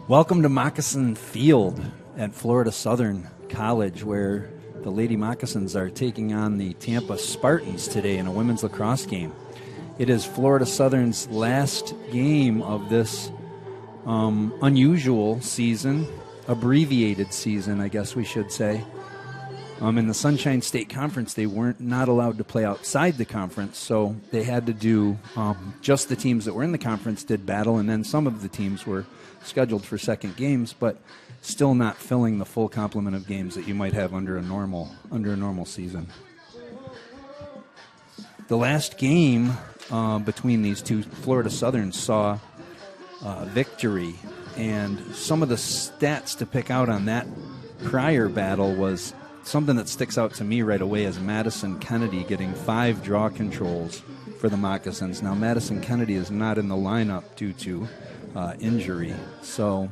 Welcome to Moccasin Field at Florida Southern College, where the Lady Moccasins are taking on the Tampa Spartans today in a women's lacrosse game. It is Florida Southern's last game of this unusual season, abbreviated season, I guess we should say. In the Sunshine State Conference, they weren't not allowed to play outside the conference, so they had to do just the teams that were in the conference did battle, and then some of the teams were scheduled for second games, but still not filling the full complement of games that you might have under a normal season. The last game between these two, Florida Southern saw victory, and some of the stats to pick out on that prior battle was something that sticks out to me right away is Madison Kennedy getting 5 draw controls for the Moccasins. Now, Madison Kennedy is not in the lineup due to injury, so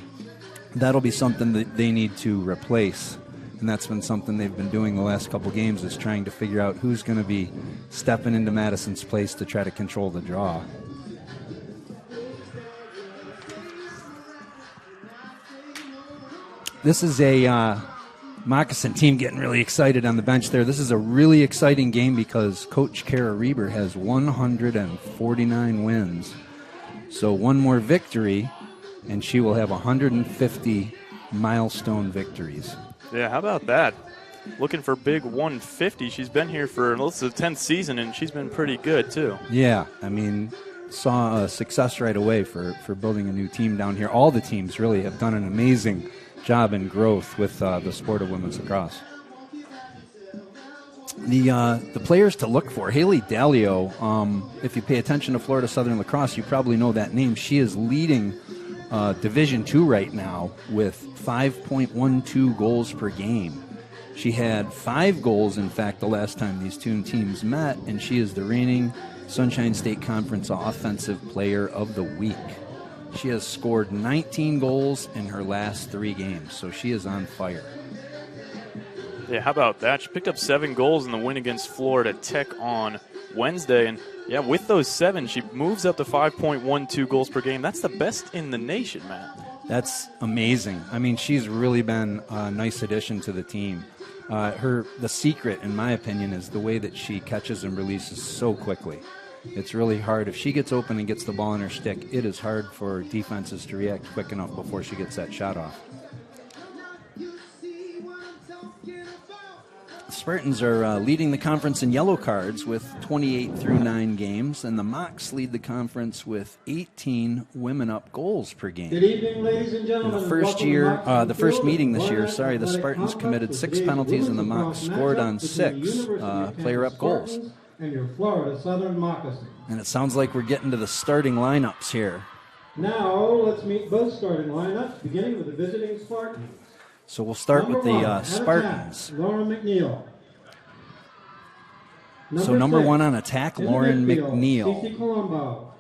that'll be something that they need to replace, and that's been something they've been doing the last couple games, is trying to figure out who's going to be stepping into Madison's place to try to control the draw. This is a Moccasin team getting really excited on the bench there. This is a really exciting game because Coach Kara Reber has 149 wins. So one more victory, and she will have 150 milestone victories. Yeah, how about that? Looking for big 150. She's been here for the 10th season, and she's been pretty good, too. Yeah, I mean, saw a success right away for building a new team down here. All the teams really have done an amazing job in growth with the sport of women's lacrosse. The players to look for, Haley Dalio, if you pay attention to Florida Southern Lacrosse, you probably know that name. She is leading Division II right now with 5.12 goals per game. She had 5 goals, in fact, the last time these two teams met, and she is the reigning Sunshine State Conference Offensive Player of the Week. She has scored 19 goals in her last 3 games, so she is on fire. Yeah, how about that? She picked up 7 goals in the win against Florida Tech on Wednesday, and yeah, with those 7, she moves up to 5.12 goals per game. That's the best in the nation, Matt. That's amazing. I mean, she's really been a nice addition to the team. The secret, in my opinion, is the way that she catches and releases so quickly. It's really hard. If she gets open and gets the ball in her stick, it is hard for defenses to react quick enough before she gets that shot off. The Spartans are leading the conference in yellow cards with 28 through 9 games, and the Mocs lead the conference with 18 women up goals per game. Good evening, ladies and gentlemen. The first meeting this year, the Spartans committed 6 penalties and the Mocs scored on 6 player up goals. And your Florida Southern Moccasins. And it sounds like we're getting to the starting lineups here. Now let's meet both starting lineups, beginning with the visiting Spartans. So we'll start with the Spartans. Lauren McNeil. Number 1 on attack, Lauren McNeil. Cece Colombo.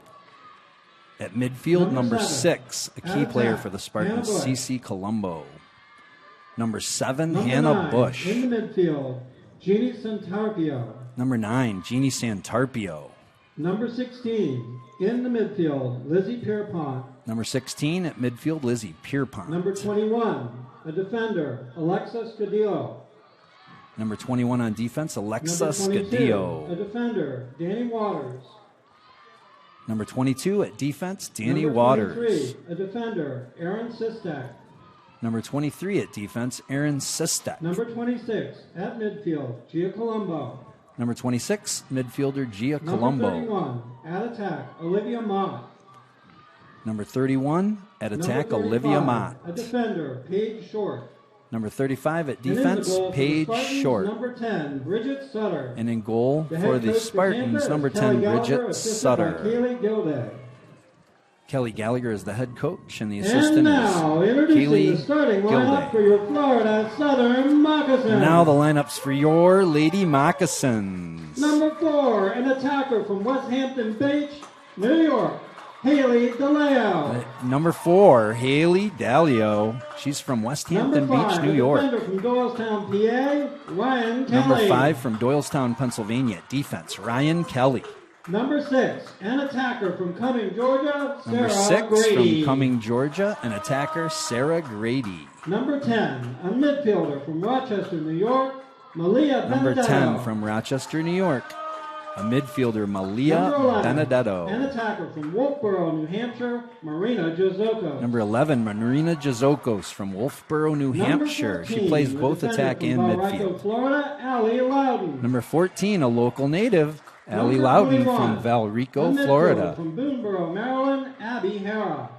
At midfield, number 6, a key player for the Spartans, Cece Colombo. Number 7, Hannah Bush. In the midfield, Jeannie Santarpio. Number 9, Jeannie Santarpio. Number 16, in the midfield, Lizzie Pierpont. Number 16 at midfield, Lizzie Pierpont. Number 21, a defender, Alexa Scadillo. Number 21 on defense, Alexa Number 22, Scadillo. a defender, Danny Waters. Number 22 at defense, Danny Number Waters. 23, a defender, Aaron Sistak. Number 23 at defense, Aaron Sistek. Number 26, at midfield, Gia Colombo. Number 26, midfielder Gia Colombo. Number 31, at attack, Olivia Mott. Number 31, at attack, Number 35, Olivia Mott. a defender, Paige Short. Number 35 at And in the defense, goal for the Paige Spartans, Short. Number 10, Bridget Sutter. And in goal The for head the coach Spartans, Tampa number is 10, Kelly Gallagher, Bridget assisted by Sutter. Kaylee Gilday. Kelly Gallagher is the head coach, and the And assistant now, is introducing Kaylee the starting lineup for Gilday. your Florida Southern Moccasins. And now the lineups for your Lady Moccasins. Number 4, an attacker from West Hampton Beach, New York, Haley DeLeo. Number 4, Haley Dalio. She's from West Hampton Number 5, Beach, New a York. defender from Doylestown, PA, Ryan Kelly. Number 5 from Doylestown, Pennsylvania, defense, Ryan Kelly. Number 6, an attacker from Cumming, Georgia, Number Sarah 6 Grady. from Cumming, Georgia, an attacker, Sarah Grady. Number 10, a midfielder from Rochester, New York, Malia Number Benedetto. 10 from Rochester, New York, a midfielder, Malia Number 11, Benedetto. an attacker from Wolfboro, New Hampshire, Marina Jozoko. Number 11, Marina Jazokos from Wolfboro, New Hampshire. She plays both attack and midfield. Florida, Allie Loudon. Number 14, a local native, Allie Loudon from Valrico, Florida. From Booneboro, Maryland, Abby Herrera.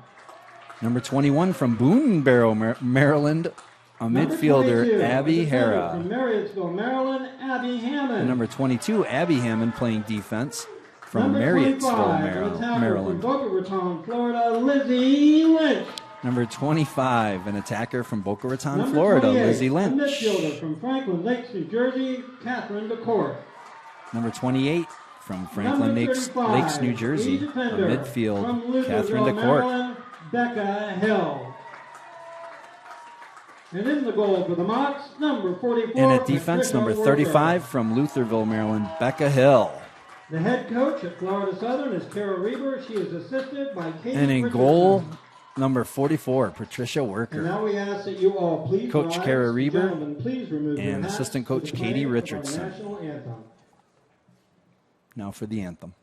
Number 21 from Booneboro, Maryland, a midfielder, Abby Herrera. From Marriottsville, Maryland, Abby Hammond. And number 22, Abby Hammond playing defense from Number Marriottsville, 25, Maryland. From Boca Raton, Florida, Lizzie Lynch. Number 25, an attacker from Boca Raton, Number Florida, 28, Lizzie a Lynch. midfielder from Franklin Lakes, New Jersey, Catherine DeCourt. Number 28 from Franklin Number Lakes, 35, New Jersey, a defender midfield, from Louisville, Catherine DeCourt. Maryland, Becca Hill. And in the goal for the Mocs, number 44. And at defense, Patricia number Worker. 35 from Lutherville, Maryland, Becca Hill. The head coach at Florida Southern is Kara Reber. She is assisted by Katie And in Richardson. goal, number 44, Patricia And Worker. now we ask that you all please Coach rise. Kara Reber Gentlemen, please remove your and hats assistant for coach the Katie playing of our Richardson. national anthem. Now for the anthem.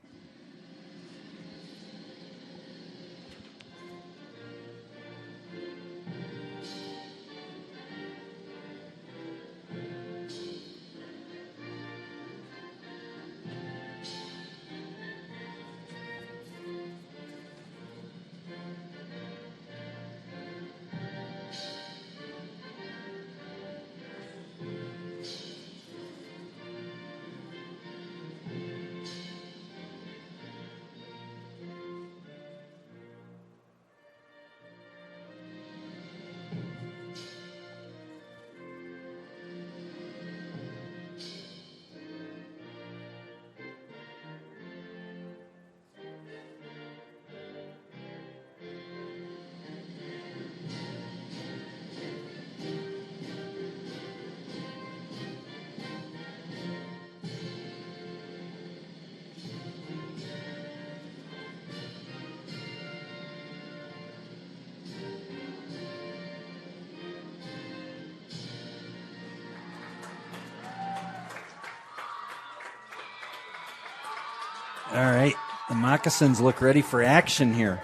All right, the Moccasins look ready for action here.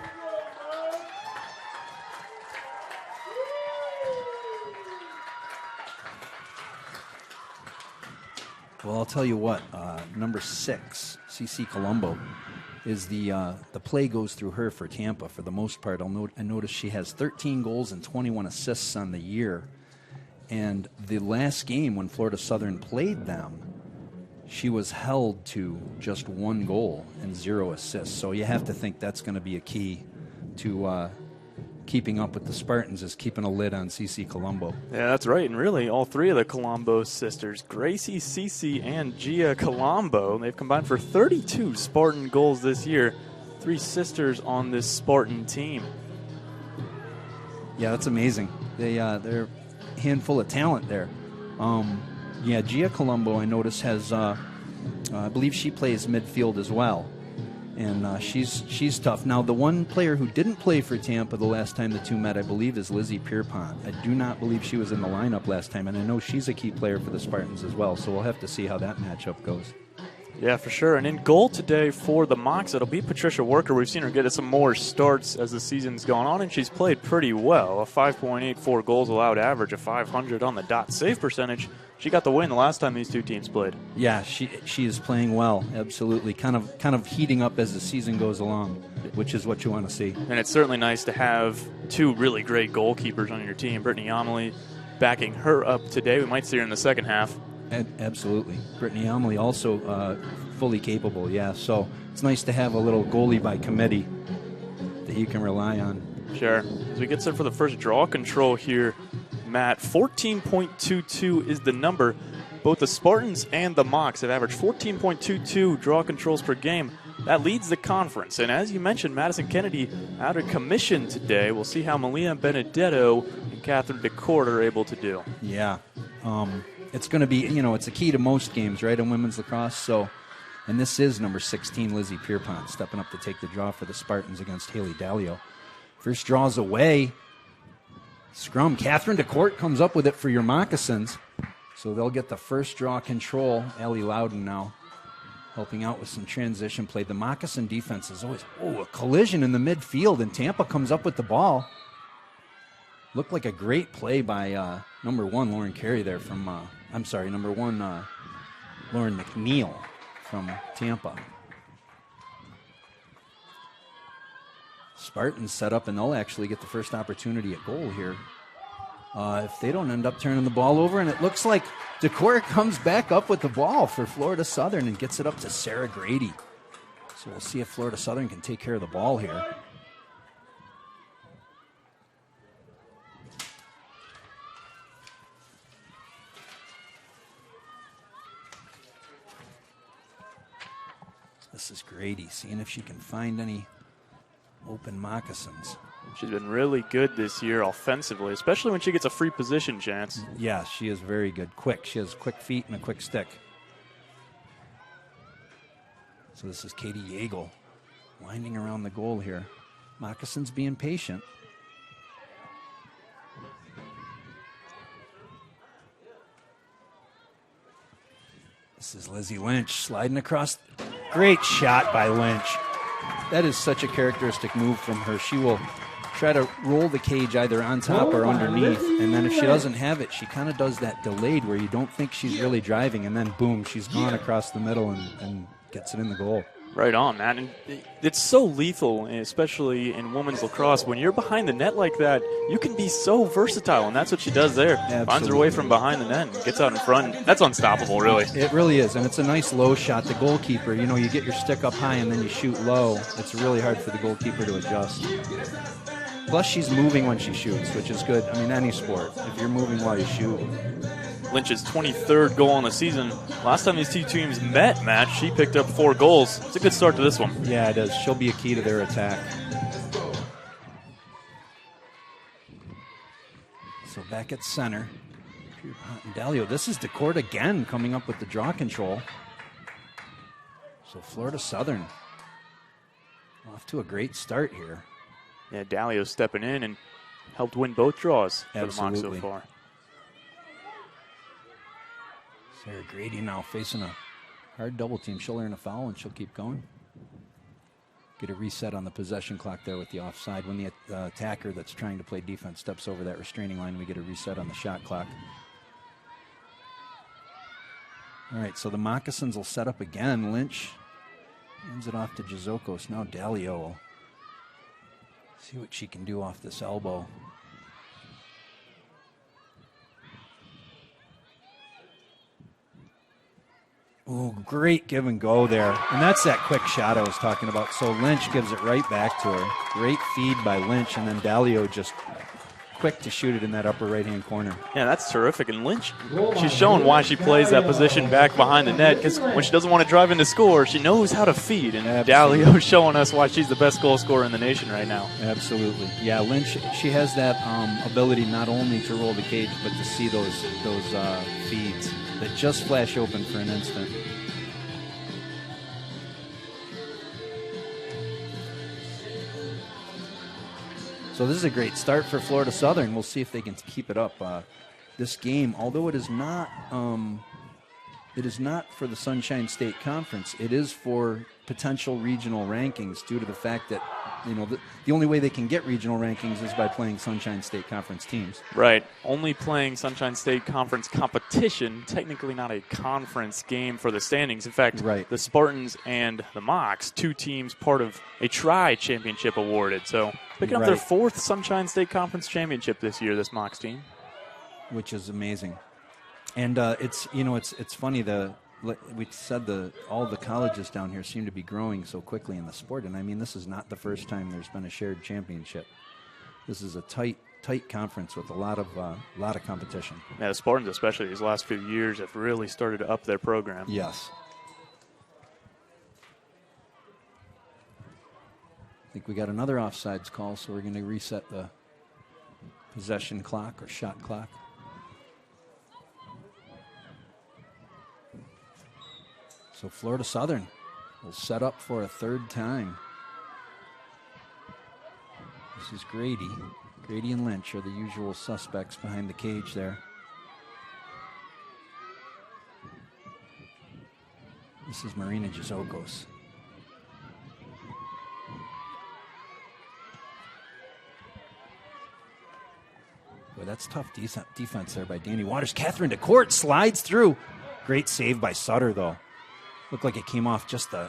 Well, I'll tell you what, number 6, CC Colombo, is the play goes through her for Tampa for the most part. I notice she has 13 goals and 21 assists on the year. And the last game when Florida Southern played them, she was held to just 1 goal and 0 assists. So you have to think that's going to be a key to keeping up with the Spartans, is keeping a lid on CC Colombo. Yeah, that's right. And really, all 3 of the Colombo sisters, Gracie, Cece, and Gia Colombo, they've combined for 32 Spartan goals this year. 3 sisters on this Spartan team. Yeah, that's amazing. They're a handful of talent there. Yeah, Gia Colombo, I notice, has, I believe she plays midfield as well. And she's tough. Now, the one player who didn't play for Tampa the last time the two met, I believe, is Lizzie Pierpont. I do not believe she was in the lineup last time, and I know she's a key player for the Spartans as well, so we'll have to see how that matchup goes. Yeah, for sure. And in goal today for the Mocs, it'll be Patricia Worker. We've seen her get some more starts as the season's gone on, and she's played pretty well. A 5.84 goals allowed average, a 500 on the dot save percentage. She got the win the last time these two teams played. Yeah, she is playing well, absolutely. Kind of heating up as the season goes along, which is what you want to see. And it's certainly nice to have 2 really great goalkeepers on your team. Brittany Amelie backing her up today. We might see her in the second half. Absolutely. Brittany Amelie also fully capable, yeah. So it's nice to have a little goalie by committee that you can rely on. Sure. As we get set for the first draw control here, Matt, 14.22 is the number. Both the Spartans and the Mocs have averaged 14.22 draw controls per game. That leads the conference. And as you mentioned, Madison Kennedy out of commission today. We'll see how Malia Benedetto and Catherine DeCourt are able to do. Yeah. It's going to be, it's a key to most games, right, in women's lacrosse. So And this is number 16, Lizzie Pierpont, stepping up to take the draw for the Spartans against Haley Dalio. First draw's away. Scrum. Catherine DeCourt comes up with it for your Moccasins. So they'll get the first draw control. Allie Loudon now helping out with some transition play. The Moccasin defense is always, a collision in the midfield, and Tampa comes up with the ball. Looked like a great play by number 1, Lauren Carey there from, number 1, Lauren McNeil from Tampa. Spartans set up, and they'll actually get the first opportunity at goal here. If they don't end up turning the ball over, and it looks like DeCourt comes back up with the ball for Florida Southern and gets it up to Sarah Grady. So we'll see if Florida Southern can take care of the ball here. This is Grady, seeing if she can find any open moccasins. She's been really good this year offensively, especially when she gets a free position chance. Yeah, she is very good. Quick. She has quick feet and a quick stick. So this is Katie Yeagle winding around the goal here. Moccasins being patient. This is Lizzie Lynch sliding across. Great shot by Lynch. That is such a characteristic move from her. She will try to roll the cage either on top or underneath, and then if she doesn't have it, she kind of does that delayed where you don't think she's really driving, and then boom, she's gone across the middle and gets it in the goal. Right on, man. And it's so lethal, especially in women's lacrosse. When you're behind the net like that, you can be so versatile, and that's what she does there. Absolutely. Finds her way from behind the net and gets out in front. That's unstoppable, really. It really is, and it's a nice low shot. The goalkeeper, you get your stick up high and then you shoot low. It's really hard for the goalkeeper to adjust. Plus, she's moving when she shoots, which is good. I mean, any sport, if you're moving while you shoot. Lynch's 23rd goal on the season. Last time these two teams met, Matt, she picked up 4 goals. It's a good start to this one. Yeah, it is. She'll be a key to their attack. So back at center, Pierpont and Dalio. This is DeCourt again coming up with the draw control. So Florida Southern off to a great start here. Yeah, Dalio stepping in and helped win both draws for the Mocs so far. Sarah Grady now facing a hard double team. She'll earn a foul and she'll keep going. Get a reset on the possession clock there with the offside. When the attacker that's trying to play defense steps over that restraining line, we get a reset on the shot clock. All right, so the Moccasins will set up again. Lynch hands it off to Jazokos. Now Dalio will see what she can do off this elbow. Ooh, great give and go there. And that's that quick shot I was talking about. So Lynch gives it right back to her. Great feed by Lynch, and then Dalio just quick to shoot it in that upper right-hand corner. Yeah, that's terrific. And Lynch, she's showing why she plays that position back behind the net, because when she doesn't want to drive in to score, she knows how to feed. And Dalio's showing us why she's the best goal scorer in the nation right now. Absolutely. Yeah, Lynch, she has that ability not only to roll the cage, but to see those feeds that just flash open for an instant. So this is a great start for Florida Southern. We'll see if they can keep it up. This game, although it is not for the Sunshine State Conference, it is for potential regional rankings due to the fact that the only way they can get regional rankings is by playing Sunshine State Conference teams. Right. Only playing Sunshine State Conference competition, technically not a conference game for the standings. In fact, the Spartans and the Mocs, 2 teams part of a tri-championship awarded. So picking up their 4th Sunshine State Conference championship this year, this Mocs team. Which is amazing. And it's funny, we said all the colleges down here seem to be growing so quickly in the sport, and I mean, this is not the first time there's been a shared championship. This is a tight conference with a lot of competition. Yeah, the Spartans, especially these last few years, have really started to up their program. Yes. I think we got another offsides call, so we're going to reset the possession clock or shot clock. So Florida Southern will set up for a third time. This is Grady. Grady and Lynch are the usual suspects behind the cage there. This is Marina Jizokos. Boy, that's tough defense there by Danny Waters. Catherine DeCourt slides through. Great save by Sutter, though. Looked like it came off just the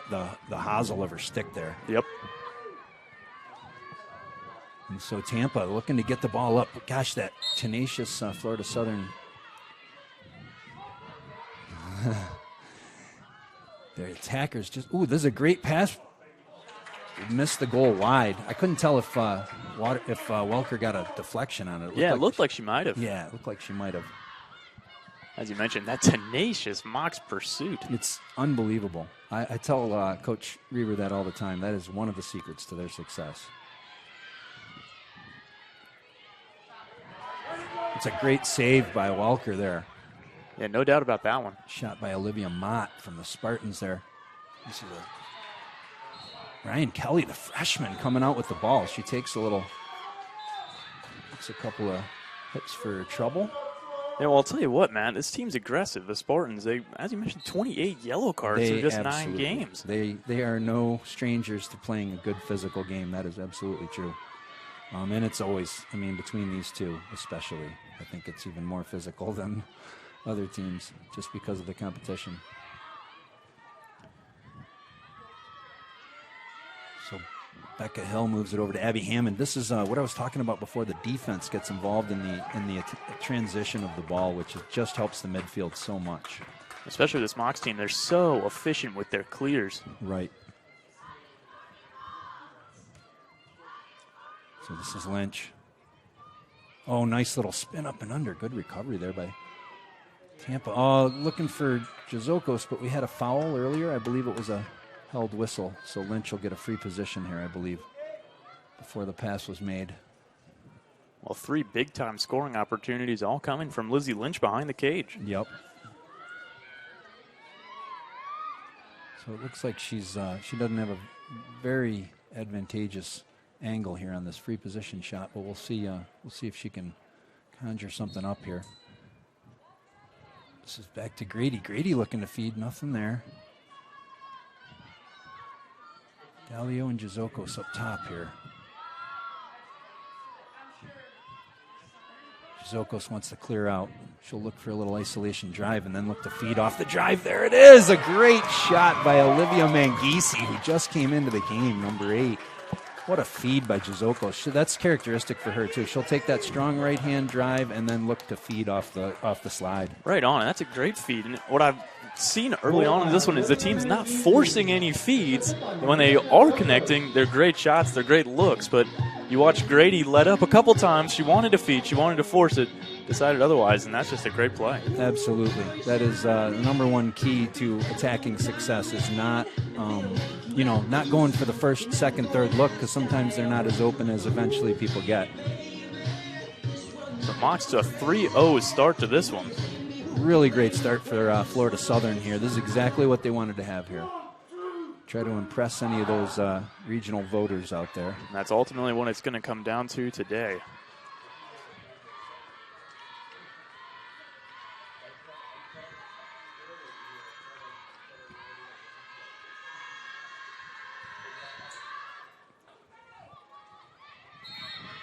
hosel of her stick there. Yep. And so Tampa looking to get the ball up. Gosh, that tenacious Florida Southern. Their attackers just. Ooh, this is a great pass. Missed the goal wide. I couldn't tell if Welker got a deflection on it. It looked like she might have. Yeah, it looked like she might have. As you mentioned, that tenacious Mox pursuit. It's unbelievable. I tell Coach Reber that all the time. That is one of the secrets to their success. It's a great save by Welker there. Yeah, no doubt about that one. Shot by Olivia Mott from the Spartans there. This is Ryan Kelly, the freshman, coming out with the ball. She takes a couple of hits for trouble. Yeah, well, I'll tell you what, man. This team's aggressive. The Spartans, they, as you mentioned, 28 yellow cards in just 9 games. They are no strangers to playing a good physical game. That is absolutely true. And it's always, between these two especially, I think it's even more physical than other teams just because of the competition. So Becca Hill moves it over to Abby Hammond. This is what I was talking about before. The defense gets involved in the transition of the ball, which just helps the midfield so much. Especially this Mox team, they're so efficient with their clears. Right. So this is Lynch. Oh, nice little spin up and under. Good recovery there by Tampa. Oh, looking for Jizokos, but we had a foul earlier. I believe it was a held whistle. So Lynch will get a free position here, I believe, before the pass was made. Well, 3 big-time scoring opportunities all coming from Lizzie Lynch behind the cage. Yep. So it looks like she doesn't have a very advantageous angle here on this free position shot, but we'll see if she can conjure something up here. This is back to Grady. Grady looking to feed, nothing there. Dalio and Jizokos up top here. Jizokos wants to clear out. She'll look for a little isolation drive and then look to feed off the drive. There it is, a great shot by Olivia Mangisi, who just came into the game, number 8. What a feed by Jizokos. That's characteristic for her, too. She'll take that strong right-hand drive and then look to feed off the slide. Right on. That's a great feed. And what I've seen early on in this one is the team's not forcing any feeds. When they are connecting, they're great shots, they're great looks. But you watch Grady let up a couple times. She wanted to feed. She wanted to force it. Decided otherwise, and that's just a great play. Absolutely. That is the number one key to attacking success is not going for the first, second, third look, because sometimes they're not as open as eventually people get. So Mox to a 3-0 start to this one. Really great start for Florida Southern here. This is exactly what they wanted to have here. Try to impress any of those regional voters out there. And that's ultimately what it's going to come down to today.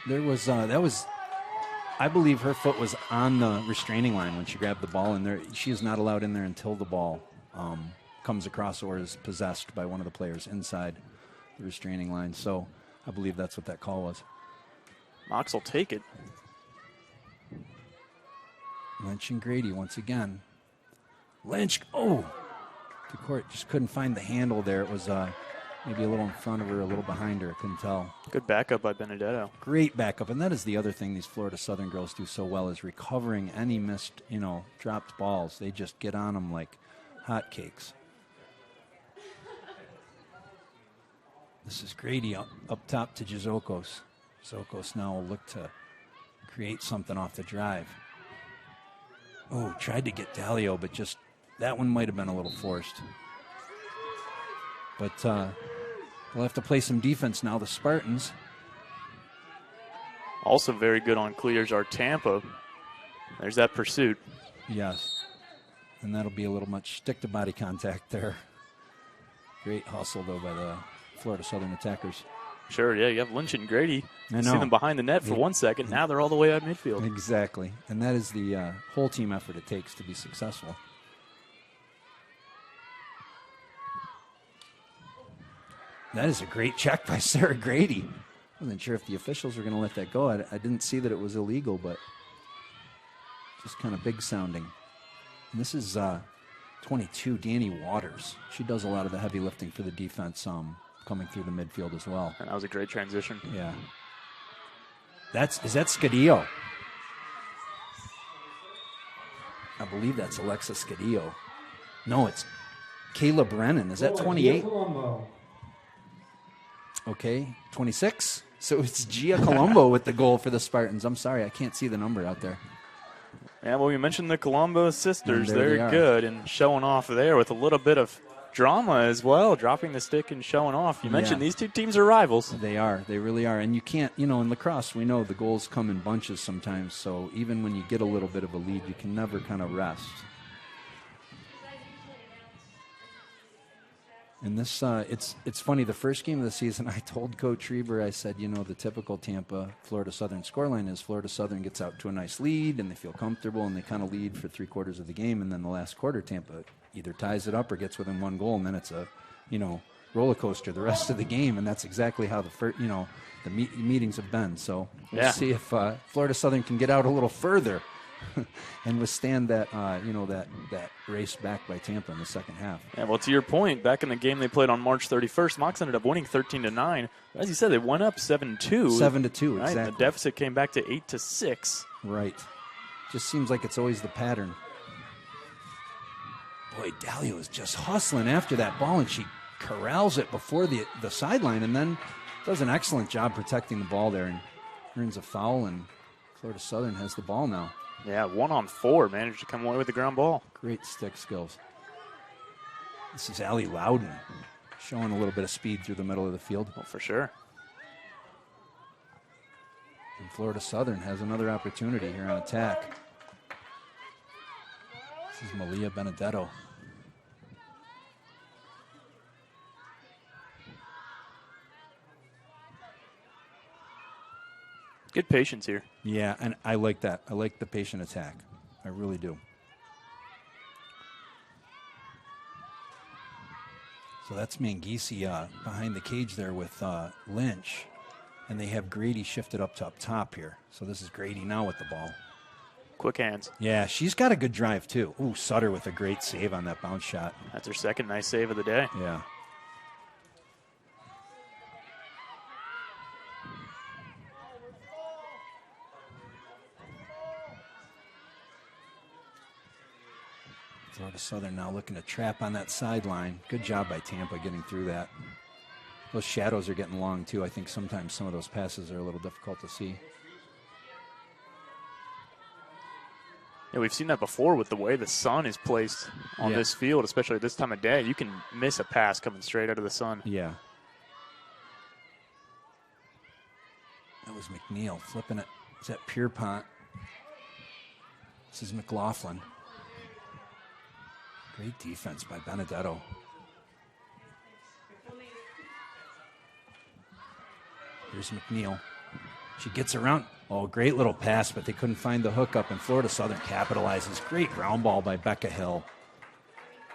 I believe her foot was on the restraining line when she grabbed the ball, and she is not allowed in there until the ball comes across or is possessed by one of the players inside the restraining line. So I believe that's what that call was. Mox will take it. Lynch and Grady once again. Lynch, DeCourt just couldn't find the handle there. It was maybe a little in front of her, a little behind her. I couldn't tell. Good backup by Benedetto. Great backup. And that is the other thing these Florida Southern girls do so well is recovering any missed, dropped balls. They just get on them like hotcakes. This is Grady up top to Jizokos. Jizokos now will look to create something off the drive. Tried to get Dalio, but just that one might have been a little forced. But they'll have to play some defense now, the Spartans. Also very good on clears are Tampa. There's that pursuit. Yes. And that'll be a little much stick-to-body contact there. Great hustle, though, by the Florida Southern attackers. Sure, yeah, you have Lynch and Grady. I You know. see them behind the net for 1 second. Now they're all the way out midfield. Exactly. And that is the whole team effort it takes to be successful. That is a great check by Sarah Grady. I wasn't sure if the officials were going to let that go. I didn't see that it was illegal, but just kind of big sounding. And this is 22, Danny Waters. She does a lot of the heavy lifting for the defense coming through the midfield as well. And that was a great transition. Yeah. Is that Scadillo? I believe that's Alexa Scadillo. No, it's Kayla Brennan. Is that 28? Okay, 26. So it's Gia Colombo with the goal for the Spartans. I'm sorry, I can't see the number out there. Yeah, well, we mentioned the Colombo sisters. And there they They're are. good and showing off there with a little bit of drama as well, dropping the stick and showing off. You mentioned these two teams are rivals. They are. They really are. And you can't, in lacrosse, we know the goals come in bunches sometimes. So even when you get a little bit of a lead, you can never kind of rest. And this, it's funny, the first game of the season, I told Coach Reber, I said, the typical Tampa Florida Southern scoreline is Florida Southern gets out to a nice lead and they feel comfortable and they kind of lead for 3/4 of the game. And then the last quarter, Tampa either ties it up or gets within one goal. And then it's a, roller coaster the rest of the game. And that's exactly how the meetings have been. So we'll see if Florida Southern can get out a little further and withstand that, that race back by Tampa in the second half. Yeah, well, to your point, back in the game they played on March 31st, Mocs ended up winning 13-9. As you said, they went up 7-2. 7-2, right? exactly. And the deficit came back to 8-6. Right. Just seems like it's always the pattern. Boy, Dahlia was just hustling after that ball, and she corrals it before the sideline and then does an excellent job protecting the ball there and earns a foul, and Florida Southern has the ball now. Yeah, 1-on-4, managed to come away with the ground ball. Great stick skills. This is Allie Loudon showing a little bit of speed through the middle of the field. Well, for sure. And Florida Southern has another opportunity here on attack. This is Malia Benedetto. Good patience here. Yeah, and I like that. I like the patient attack. I really do. So that's Mangisi behind the cage there with Lynch. And they have Grady shifted up top here. So this is Grady now with the ball. Quick hands. Yeah, she's got a good drive too. Ooh, Sutter with a great save on that bounce shot. That's her second nice save of the day. Yeah. Florida Southern now looking to trap on that sideline. Good job by Tampa getting through that. Those shadows are getting long, too. I think sometimes some of those passes are a little difficult to see. Yeah, we've seen that before with the way the sun is placed on this field, especially at this time of day. You can miss a pass coming straight out of the sun. Yeah. That was McNeil flipping it. Is that Pierpont? This is McLaughlin. Great defense by Benedetto. Here's McNeil. She gets around. Oh, great little pass, but they couldn't find the hookup, and Florida Southern capitalizes. Great ground ball by Becca Hill.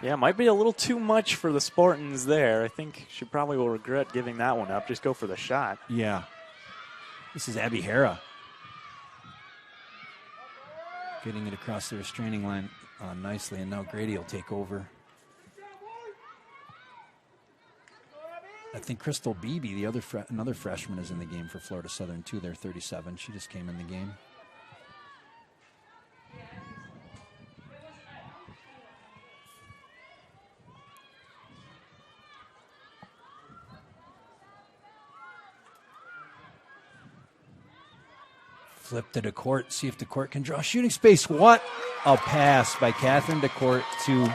Yeah, might be a little too much for the Spartans there. I think she probably will regret giving that one up. Just go for the shot. Yeah. This is Abby Herrera. Getting it across the restraining line nicely, and now Grady will take over. I think Crystal Beebe, another freshman, is in the game for Florida Southern, too. They're 37. She just came in the game. Flip to DeCourt, see if DeCourt can draw shooting space. What a pass by Catherine DeCourt to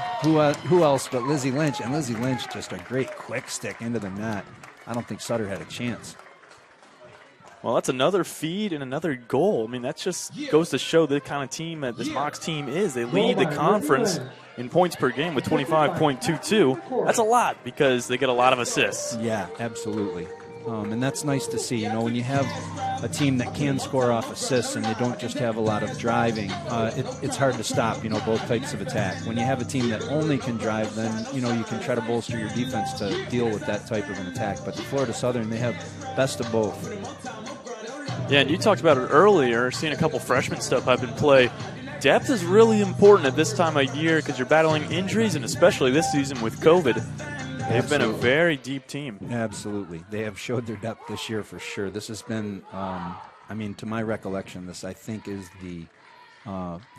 who else but Lizzie Lynch. And Lizzie Lynch, just a great quick stick into the net. I don't think Sutter had a chance. Well, that's another feed and another goal. I mean, that just goes to show the kind of team that this Mocs team is. They lead the conference in points per game with 25.22. That's a lot because they get a lot of assists. Yeah, absolutely. And that's nice to see. You know, when you have a team that can score off assists and they don't just have a lot of driving, it's hard to stop, you know, both types of attack. When you have a team that only can drive, then, you know, you can try to bolster your defense to deal with that type of an attack. But the Florida Southern, they have best of both. Yeah, and you talked about it earlier, seeing a couple freshmen step up and play. Depth is really important at this time of year because you're battling injuries, and especially this season with COVID. They've been a very deep team. Absolutely. They have showed their depth this year for sure. This has been, I mean, to my recollection, this I think is the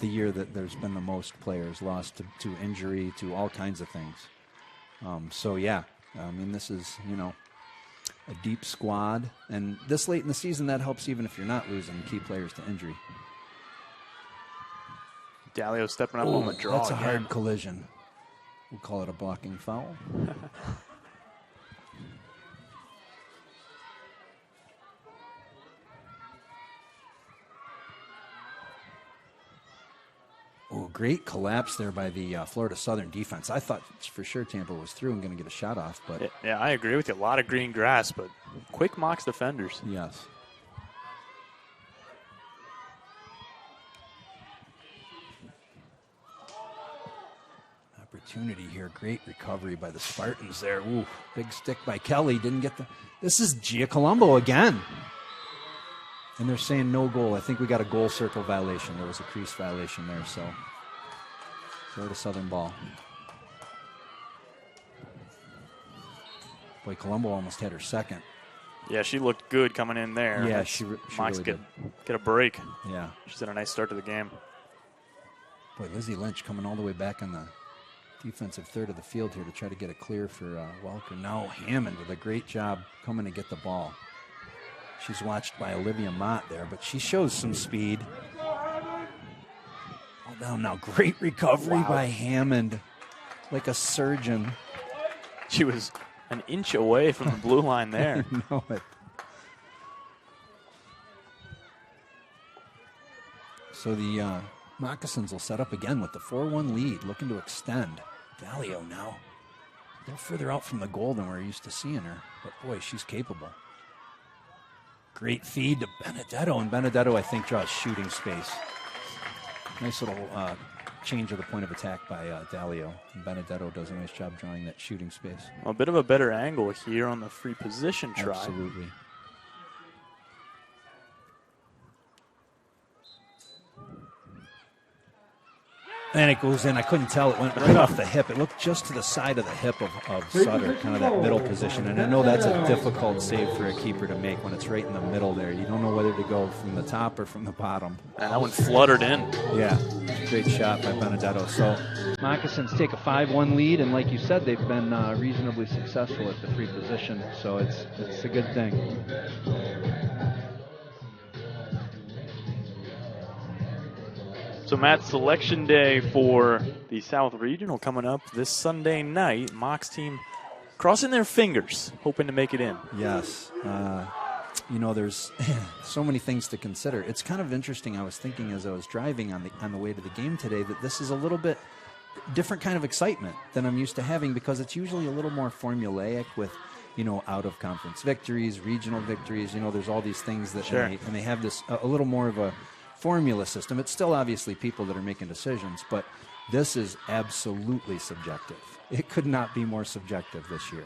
year that there's been the most players lost to injury, to all kinds of things. So, yeah, I mean, this is, you know, a deep squad. And this late in the season, that helps even if you're not losing key players to injury. Dalio stepping up on the draw. That's a hard collision. We'll call it a blocking foul. Oh, great collapse there by the Florida Southern defense. I thought for sure Tampa was through and going to get a shot off. But yeah, I agree with you. A lot of green grass, but quick Mocs defenders. Yes. Opportunity here. Great recovery by the Spartans there. Ooh, big stick by Kelly. Didn't get the... This is Gia Colombo again. And they're saying no goal. I think we got a goal circle violation. There was a crease violation there, so Florida Southern ball. Boy, Colombo almost had her second. Yeah, she looked good coming in there. Yeah, she Mocs really get a break. Yeah. She's had a nice start to the game. Boy, Lizzie Lynch coming all the way back on the defensive third of the field here to try to get it clear for Welker. Now Hammond with a great job coming to get the ball. She's watched by Olivia Mott there, but she shows some speed. All down now. Great recovery by Hammond. Like a surgeon. She was an inch away from the blue line there. I know it. So the Moccasins will set up again with the 4-1 lead, looking to extend. Dalio now. A little further out from the goal than we're used to seeing her, but boy, she's capable. Great feed to Benedetto, and Benedetto, I think, draws shooting space. Nice little change of the point of attack by Dalio. And Benedetto does a nice job drawing that shooting space. A bit of a better angle here on the free position try. Absolutely. And it goes in. I couldn't tell. It went right off the hip. It looked just to the side of the hip of Sutter, kind of that middle position. And I know that's a difficult save for a keeper to make when it's right in the middle there. You don't know whether to go from the top or from the bottom. And that one fluttered in. Yeah, great shot by Benedetto. So Moccasins take a 5-1 lead, and like you said, they've been reasonably successful at the free position. So it's a good thing. So, Matt, selection day for the South Regional coming up this Sunday night. Mocs team crossing their fingers, hoping to make it in. Yes. You know, there's so many things to consider. It's kind of interesting. I was thinking as I was driving on the way to the game today that this is a little bit different kind of excitement than I'm used to having, because it's usually a little more formulaic with, you know, out-of-conference victories, regional victories. You know, there's all these things that and they have this a little more of a formula system. It's still obviously people that are making decisions, but this is absolutely subjective. It could not be more subjective this year.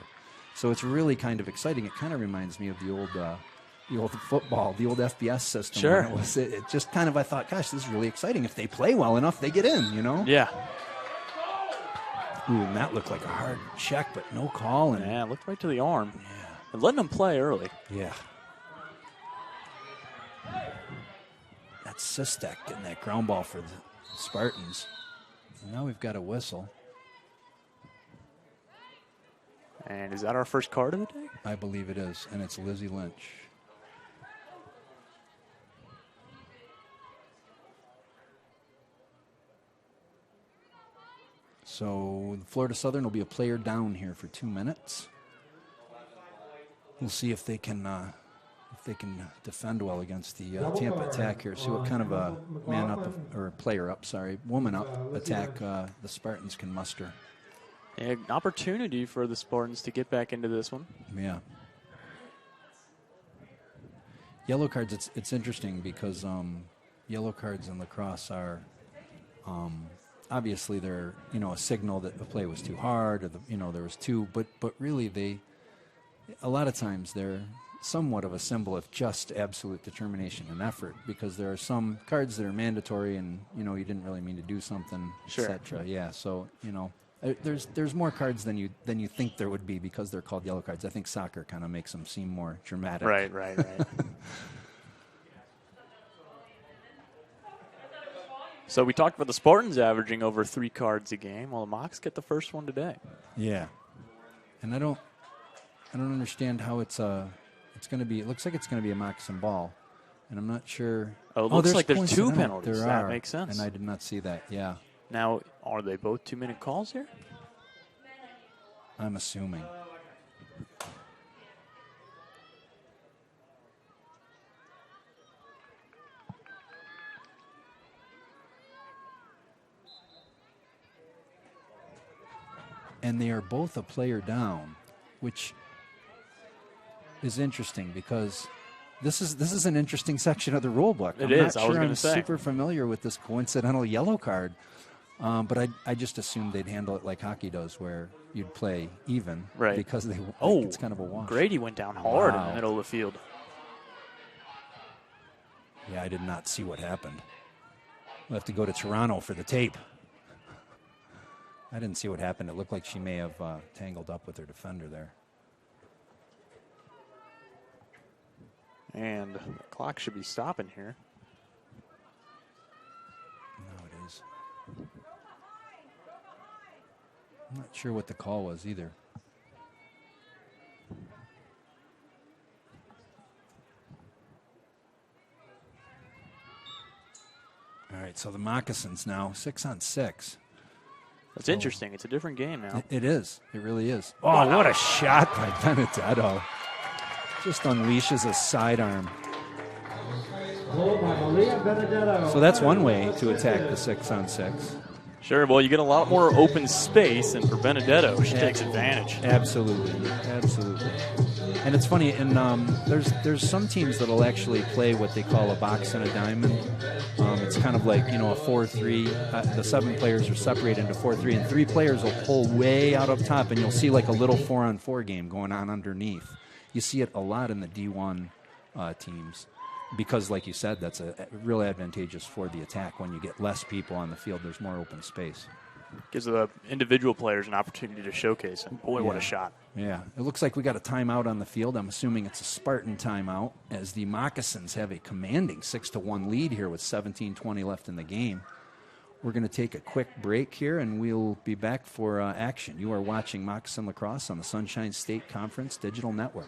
So it's really kind of exciting. It kind of reminds me of the old football, the old FBS system. Sure. It just kind of, I thought, gosh, this is really exciting. If they play well enough, they get in, you know? Yeah. Ooh, and that looked like a hard check, but no call. And yeah, it looked right to the arm. Yeah. And letting them play early. Yeah. That's Sistek getting that ground ball for the Spartans. And now we've got a whistle. And is that our first card of the day? I believe it is, and it's Lizzie Lynch. So Florida Southern will be a player down here for 2 minutes. We'll see if they can defend well against the Tampa attack here. See what kind of a woman up attack the Spartans can muster. An opportunity for the Spartans to get back into this one. Yeah. Yellow cards, it's interesting because yellow cards in lacrosse are obviously they're a signal that the play was too hard or there was two, but really a lot of times they're somewhat of a symbol of just absolute determination and effort, because there are some cards that are mandatory and you didn't really mean to do something, sure, etc. Yeah, so there's more cards than you think there would be because they're called yellow cards. I think soccer kind of makes them seem more dramatic. Right. So we talked about the Spartans averaging over 3 cards a game. Well, the Mocs get the first one today. Yeah, and I don't understand how it's going to be. It looks like it's going to be a moccasin ball, and I'm not sure. Oh, it looks like there's 2 penalties. That makes sense. And I did not see that. Yeah. Now, are they both 2-minute calls here? I'm assuming. And they are both a player down, which is interesting because this is an interesting section of the rule book. It is. I'm not sure I'm super familiar with this coincidental yellow card, but I just assumed they'd handle it like hockey does, where you'd play even, right? Because it's kind of a wash. Grady went down hard in the middle of the field. Yeah, I did not see what happened. We'll have to go to Toronto for the tape. I didn't see what happened. It looked like she may have tangled up with her defender there. And the clock should be stopping here. No, it is. I'm not sure what the call was either. All right, so the Moccasins now 6-on-6. That's interesting. It's a different game now. It is. It really is. Oh, what a shot by Benedetto. Just unleashes a sidearm. So that's one way to attack the 6-on-6. Sure. Well, you get a lot more open space, and for Benedetto, she takes advantage. Absolutely. And it's funny, and there's some teams that'll actually play what they call a box and a diamond. It's kind of like, a 4-3. The 7 players are separated into 4-3, and 3 players will pull way out up top, and you'll see like a little 4-on-4 game going on underneath. You see it a lot in the D1 teams because, like you said, that's a real advantageous for the attack. When you get less people on the field, there's more open space. Gives the individual players an opportunity to showcase. And boy, what a shot. Yeah. It looks like we got a timeout on the field. I'm assuming it's a Spartan timeout, as the Moccasins have a commanding 6-1 lead here with 17:20 left in the game. We're going to take a quick break here, and we'll be back for action. You are watching Moccasin Lacrosse on the Sunshine State Conference Digital Network.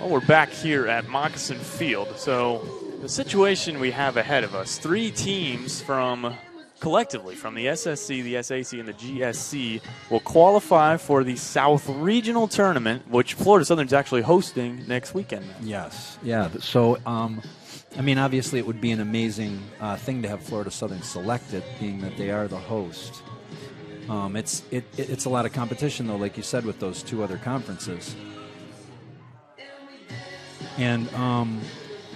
Well, we're back here at Moccasin Field. So the situation we have ahead of us, 3 teams collectively from the SSC, the SAC, and the GSC will qualify for the South Regional Tournament, which Florida Southern's actually hosting next weekend. Yes. Yeah. So I mean, obviously, it would be an amazing thing to have Florida Southern selected, being that they are the host. It's a lot of competition, though, like you said, with those two other conferences. And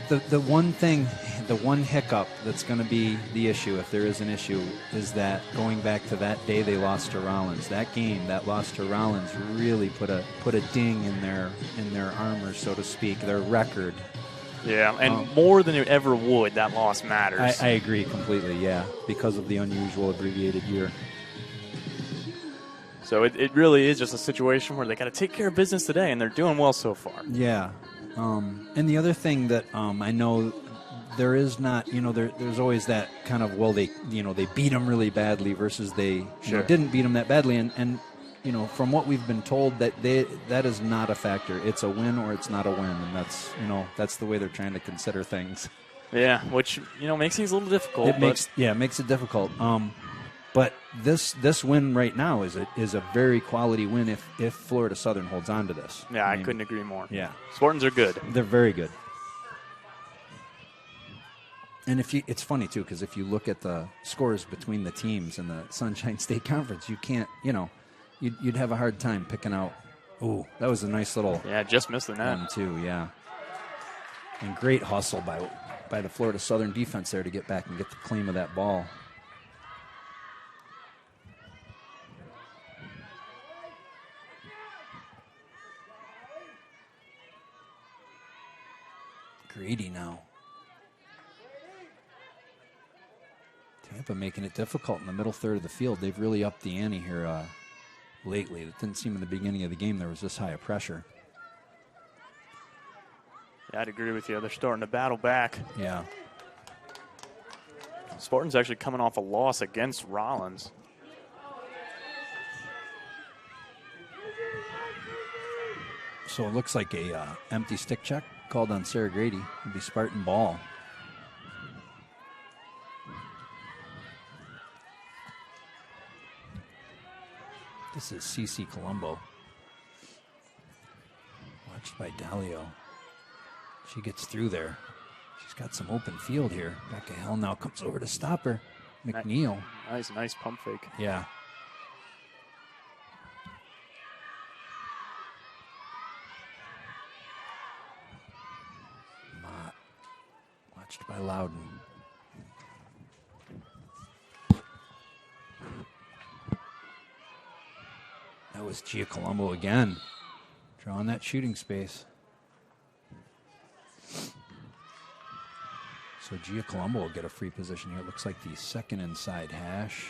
the one hiccup that's going to be the issue, if there is an issue, is that going back to that day they lost to Rollins, that game, that loss to Rollins really put a ding in their armor, so to speak, their record. Yeah, and more than it ever would, that loss matters. I agree completely, yeah, because of the unusual abbreviated year. So it really is just a situation where they got to take care of business today, and they're doing well so far. Yeah. And the other thing that I know there is not, there's always that kind of, well, they beat them really badly versus they didn't beat them that badly. And from what we've been told, that is not a factor. It's a win or it's not a win. And that's the way they're trying to consider things. Yeah, which, makes things a little difficult. It makes it difficult. But this win right now is a very quality win if Florida Southern holds on to this. Yeah, I couldn't agree more. Yeah. Spartans are good. They're very good. And it's funny, too, because if you look at the scores between the teams in the Sunshine State Conference, you can't, you'd have a hard time picking out. Ooh, that was a nice little. Yeah, just missed the net. One, too, yeah. And great hustle by the Florida Southern defense there to get back and get the claim of that ball. Grady now. Tampa making it difficult in the middle third of the field. They've really upped the ante here lately. It didn't seem in the beginning of the game there was this high of pressure. Yeah, I'd agree with you. They're starting to battle back. Yeah. Spartans actually coming off a loss against Rollins. So it looks like a empty stick check called on Sarah Grady. It'll be Spartan ball. This is CC Colombo. Watched by Dalio. She gets through there. She's got some open field here. Becca Hill now comes over to stop her. McNeil. Nice pump fake. Yeah. Mott. Watched by Loudon. That was Gia Colombo again. Drawing that shooting space. So Gia Colombo will get a free position here. It looks like the second inside hash.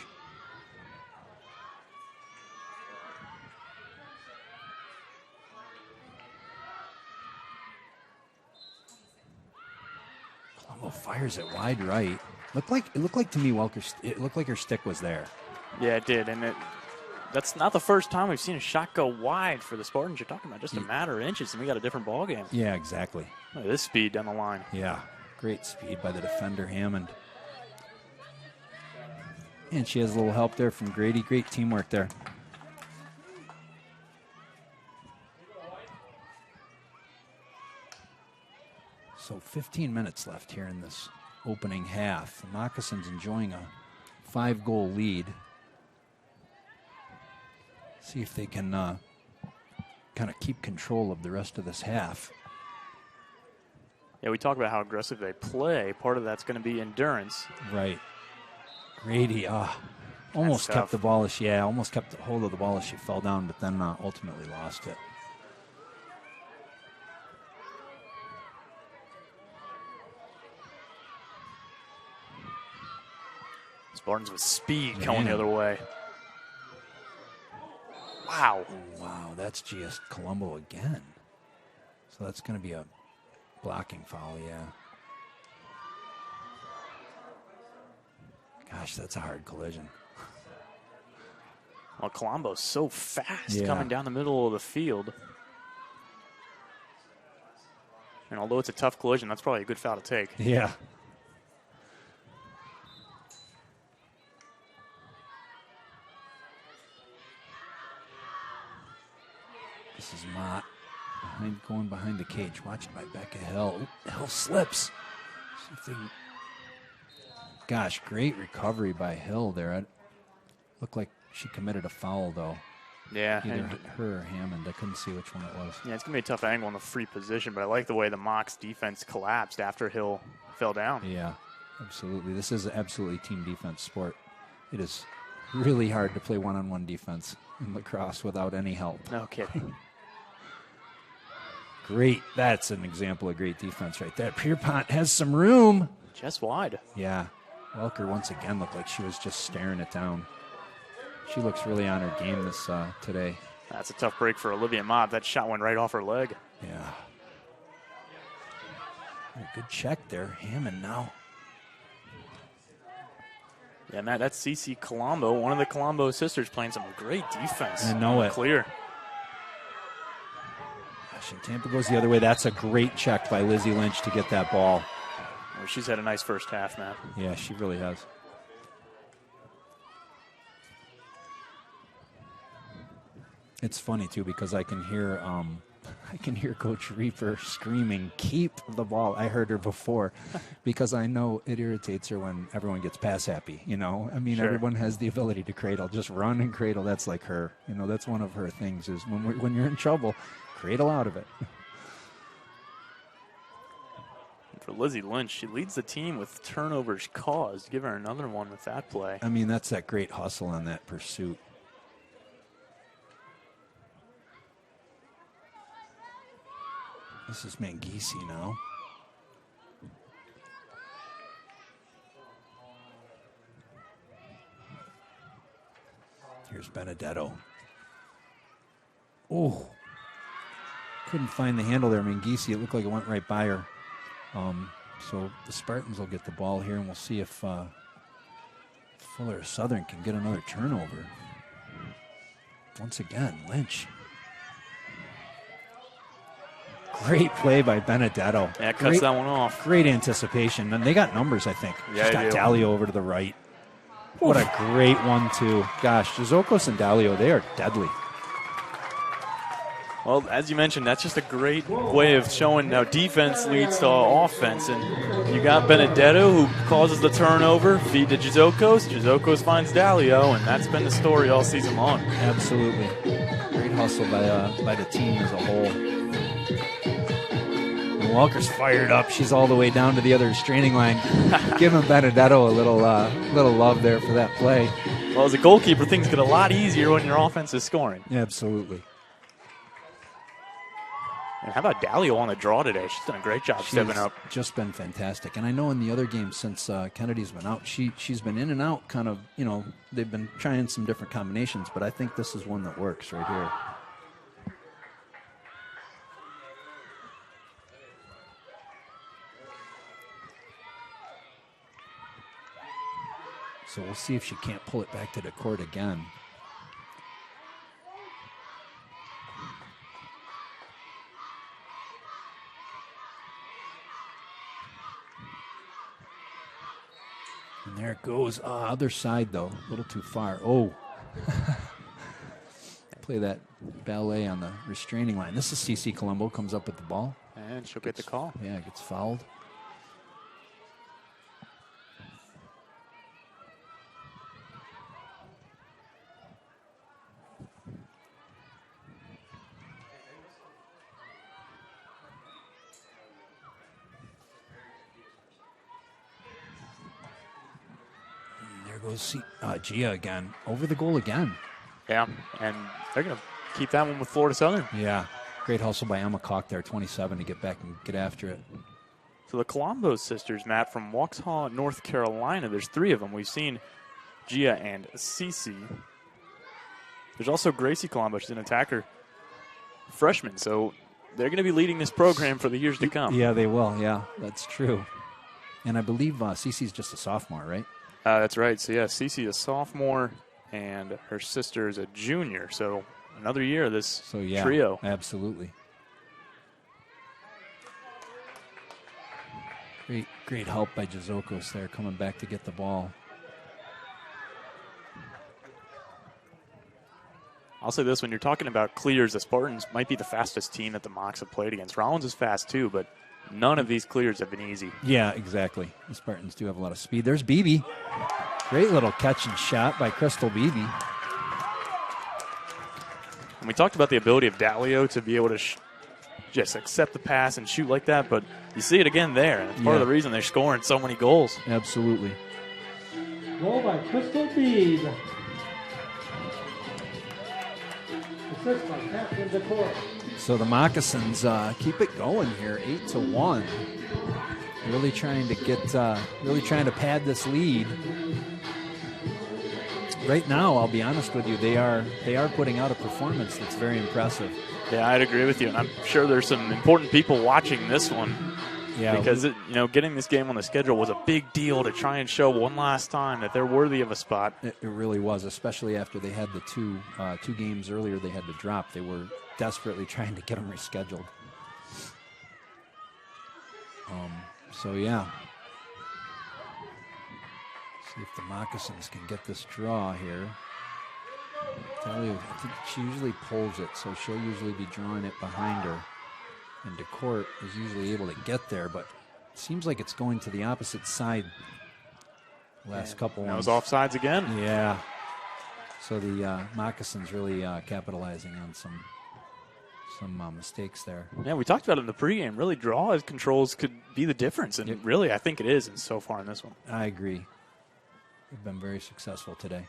Colombo fires it wide right. It looked like to me, Welker. It looked like her stick was there. Yeah, it did, and that's not the first time we've seen a shot go wide for the Spartans. You're talking about just a matter of inches, and we got a different ball game. Yeah, exactly. Look at this speed down the line. Yeah, great speed by the defender, Hammond. And she has a little help there from Grady. Great teamwork there. So 15 minutes left here in this opening half. The Moccasins enjoying a 5-goal lead. See if they can kind of keep control of the rest of this half. Yeah, we talk about how aggressive they play. Part of that's going to be endurance. Right. Grady, almost kept the ball as almost kept hold of the ball as she fell down, but then ultimately lost it. Spartans with speed going the other way. Wow. Wow, that's GS Colombo again. So that's going to be a blocking foul, yeah. Gosh, that's a hard collision. Well, Colombo's so fast coming down the middle of the field. And although it's a tough collision, that's probably a good foul to take. Yeah. This is Mott going behind the cage, watched by Becca Hill. Hill slips. See if they can- Gosh, great recovery by Hill there. It looked like she committed a foul, though. Yeah. Either And her or Hammond. I couldn't see which one it was. yeah, it's going to be a tough angle in the free position, but I like the way the Mocs defense collapsed after Hill fell down. Yeah, absolutely. This is absolutely team defense sport. It is really hard to play one-on-one defense in lacrosse without any help. No kidding. Great. That's an example of great defense right there. Pierpont has some room. Just wide. Yeah. Welker once again looked like she was just staring it down. She looks really on her game this today. That's a tough break for Olivia Mott. That shot went right off her leg. Yeah. A good check there. Hammond now. Yeah, Matt, that's Cece Colombo, one of the Colombo sisters, playing some great defense. I know it. Clear. Gosh, and Tampa goes the other way. That's a great check by Lizzie Lynch to get that ball. Well, she's had a nice first half, Matt. Yeah, she really has. It's funny too because I can hear Coach Reaper screaming, "Keep the ball!" I heard her before, because I know it irritates her when everyone gets pass happy. You know, I mean, Sure. Everyone has the ability to cradle, just run and cradle. That's like her. You know, that's one of her things. Is when you're in trouble, cradle out of it. For Lizzie Lynch, she leads the team with turnovers caused. Give her another one with that play. I mean, that's that great hustle on that pursuit. This is Mangisi now. Here's Benedetto. Oh, couldn't find the handle there, Mangisi. It looked like it went right by her. So the Spartans will get the ball here, and we'll see if Fuller Southern can get another turnover. Once again, Lynch. Great play by Benedetto. Yeah, cuts that one off. Great anticipation. And they got numbers, I think. Yeah, She's got they do. Dalio over to the right. What a great 1-2. Gosh, Jazokos and Dalio, they are deadly. Well, as you mentioned, that's just a great way of showing how defense leads to offense. And you got Benedetto, who causes the turnover, feed to Jazokos. Jazokos finds Dalio, and that's been the story all season long. Absolutely. Great hustle by the team as a whole. And Walker's fired up. She's all the way down to the other restraining line. Giving Benedetto a little love there for that play. Well, as a goalkeeper, things get a lot easier when your offense is scoring. Yeah, absolutely. And how about Dalio on the draw today? She's done a great job stepping up. Just been fantastic. And I know in the other games since Kennedy's been out, she's been in and out kind of, they've been trying some different combinations, but I think this is one that works right here. So we'll see if she can't pull it back to the court again. And there it goes. Other side, though. A little too far. Oh. Play that ballet on the restraining line. This is CC Colombo. Comes up with the ball. And she'll get the call. Yeah, gets fouled. Goes Gia again. Over the goal again. Yeah, and they're going to keep that one with Florida Southern. Yeah. Great hustle by Emma Koch there, 27, to get back and get after it. So the Colombo sisters, Matt, from Waxhaw, North Carolina, there's three of them. We've seen Gia and Cece. There's also Gracie Colombo. She's an attacker freshman, so they're going to be leading this program for the years to come. Yeah, they will. Yeah, that's true. And I believe Cece's just a sophomore, right? That's right. So, yeah, Cece a sophomore, and her sister is a junior. So, another year of this trio. Absolutely. Great help by Jazokos there, coming back to get the ball. I'll say this, when you're talking about clears, the Spartans might be the fastest team that the Mocs have played against. Rollins is fast, too, but None of these clears have been easy. Yeah, exactly. The Spartans do have a lot of speed. There's Beebe. Great little catch and shot by Crystal Beebe. And we talked about the ability of Dalio to be able to just accept the pass and shoot like that, but you see it again there. And it's part of the reason they're scoring so many goals. Absolutely. Goal by Crystal Beebe. Assist by Captain DeCourt. So the Moccasins keep it going here, 8-1. Really trying to pad this lead. Right now, I'll be honest with you, they are putting out a performance that's very impressive. Yeah, I'd agree with you, and I'm sure there's some important people watching this one. Yeah, because getting this game on the schedule was a big deal to try and show one last time that they're worthy of a spot. It really was, especially after they had the two games earlier they had to drop. They were desperately trying to get them rescheduled. So yeah, see if the Moccasins can get this draw here. I think she usually pulls it, so she'll usually be drawing it behind her. And DeCourt is usually able to get there, but it seems like it's going to the opposite side last couple ones. Those offsides again. Yeah. So the Moccasins really capitalizing on some mistakes there. Yeah, we talked about it in the pregame. Really, draw controls could be the difference, and really, I think it is, and so far in this one. I agree. They've been very successful today.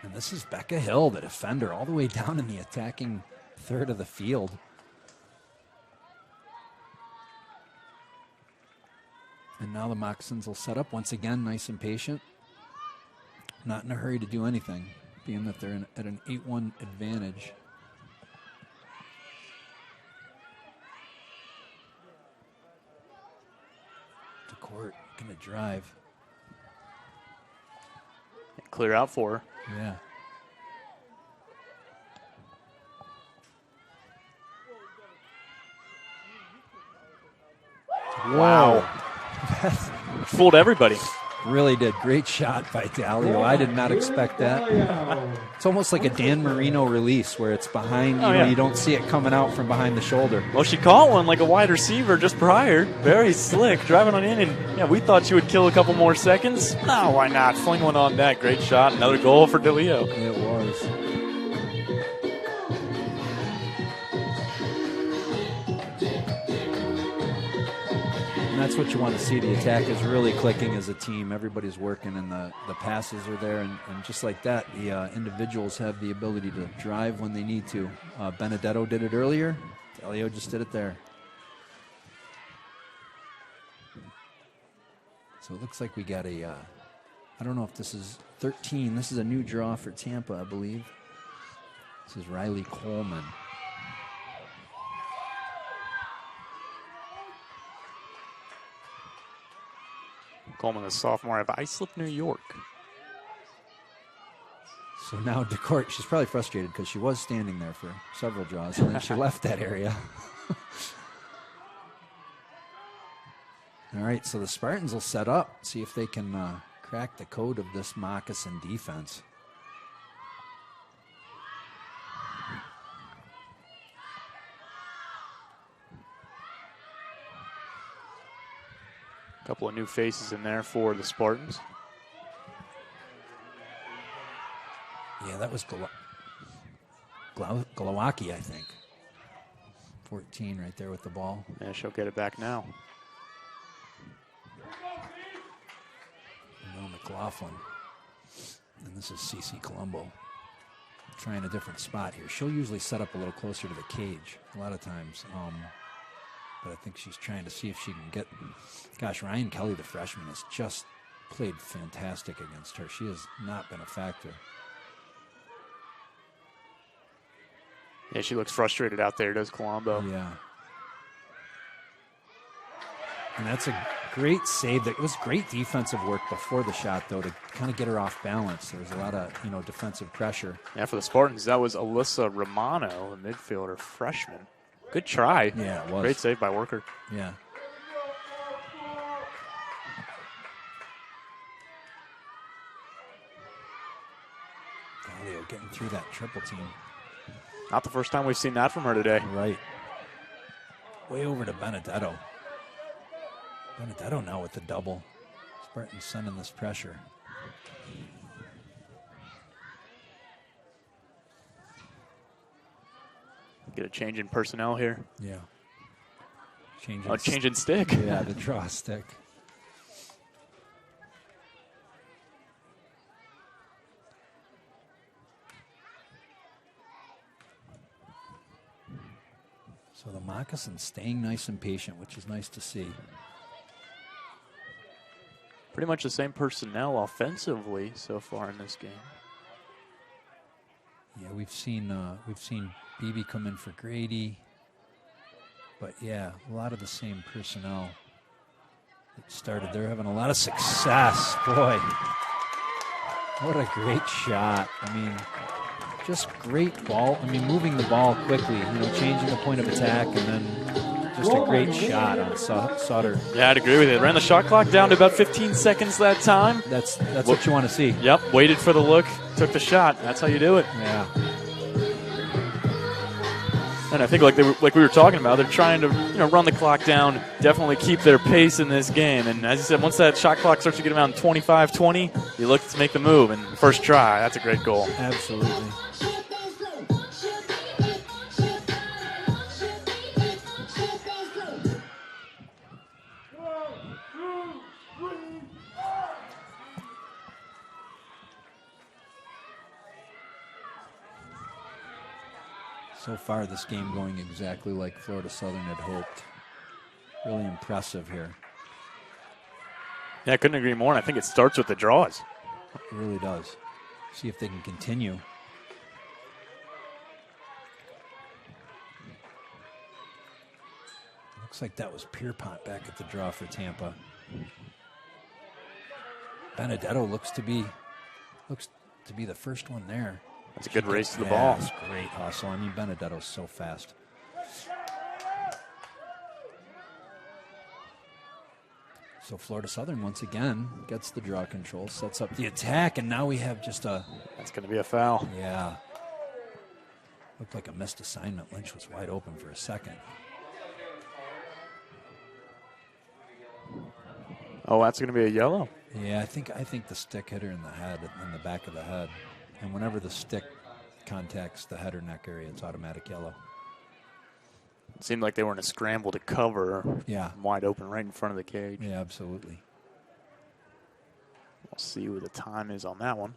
And this is Becca Hill, the defender, all the way down in the attacking third of the field. And now the Moccasins will set up once again, nice and patient. Not in a hurry to do anything, being that they're at an 8-1 advantage. DeCourt going to drive. Clear out for her. Yeah. Wow. Fooled everybody. Really did. Great shot by Dalio. I did not expect that. It's almost like a Dan Marino release where it's behind, you don't see it coming out from behind the shoulder. Well, she caught one like a wide receiver just prior. Very slick, driving on in. And we thought she would kill a couple more seconds. No, why not? Fling one on that. Great shot. Another goal for Dalio. It was. That's what you want to see. The attack is really clicking as a team. Everybody's working and the passes are there. And just like that, the individuals have the ability to drive when they need to. Benedetto did it earlier. Dalio just did it there. So it looks like we got I don't know if this is 13. This is a new draw for Tampa, I believe. This is Riley Coleman. Coleman, a sophomore out of Islip, New York. So now DeCourt, she's probably frustrated because she was standing there for several draws, and then she left that area. All right, so the Spartans will set up, see if they can crack the code of this Moccasin defense. A couple of new faces in there for the Spartans. Yeah, that was Glowacki, I think. 14 right there with the ball. Yeah, she'll get it back now. No McLaughlin. And this is Cece Colombo. Trying a different spot here. She'll usually set up a little closer to the cage a lot of times. But I think she's trying to see if she can get... Gosh, Ryan Kelly, the freshman, has just played fantastic against her. She has not been a factor. Yeah, she looks frustrated out there, does Colombo. Yeah. And that's a great save. It was great defensive work before the shot, though, to kind of get her off balance. There was a lot of, defensive pressure. Yeah, for the Spartans, that was Alyssa Romano, a midfielder, freshman. Good try. Yeah, it was. Great save by Worker. Yeah. Dalio getting through that triple team. Not the first time we've seen that from her today. Right. Way over to Benedetto. Benedetto now with the double. Spartans sending this pressure. Get a change in personnel here. Yeah. Change in stick. Yeah, the draw stick. So the Moccasins staying nice and patient, which is nice to see. Pretty much the same personnel offensively so far in this game. Yeah, we've seen BB come in for Grady, but yeah, a lot of the same personnel that started. They're having a lot of success. Boy, what a great shot! I mean, just great ball. I mean, moving the ball quickly. Changing the point of attack, and then just a great shot on Sutter. Yeah, I'd agree with it. Ran the shot clock down to about 15 seconds that time. That's what you want to see. Yep, waited for the look, took the shot. That's how you do it. Yeah. And I think like we were talking about, they're trying to run the clock down, definitely keep their pace in this game. And as you said, once that shot clock starts to get around 25-20, you look to make the move. And first try, that's a great goal. Absolutely. So far, this game going exactly like Florida Southern had hoped. Really impressive here. Yeah, I couldn't agree more. And I think it starts with the draws. It really does. See if they can continue. Looks like that was Pierpont back at the draw for Tampa. Benedetto looks to be the first one there. That's a good race to the ball. That's great hustle. I mean, Benedetto's so fast. So Florida Southern once again gets the draw control, sets up the attack, and now we have just a... That's going to be a foul. Yeah. Looked like a missed assignment. Lynch was wide open for a second. Oh, that's going to be a yellow. Yeah, I think the stick hit her in the head, in the back of the head. And whenever the stick contacts the head or neck area, it's automatic yellow. It seemed like they were in a scramble to cover. Yeah. Wide open right in front of the cage. Yeah, absolutely. We'll see what the time is on that one.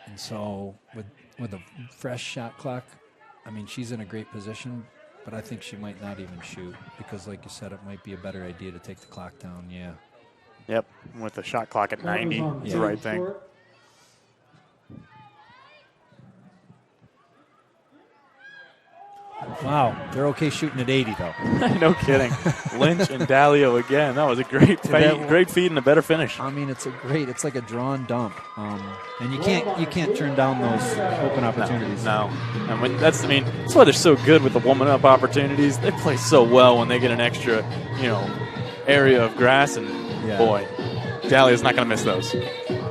And so with a fresh shot clock, I mean, she's in a great position, but I think she might not even shoot because, like you said, it might be a better idea to take the clock down. Yeah. Yep, with the shot clock at 90, it's the right thing. Wow, they're okay shooting at 80 though. No kidding. Lynch and Dalio again. That was a great feed and a better finish. I mean, it's like a drawn dump, and you can't turn down those open opportunities. No. And that's why they're so good with the woman up opportunities. They play so well when they get an extra, area of grass, and boy, Dalio's not going to miss those.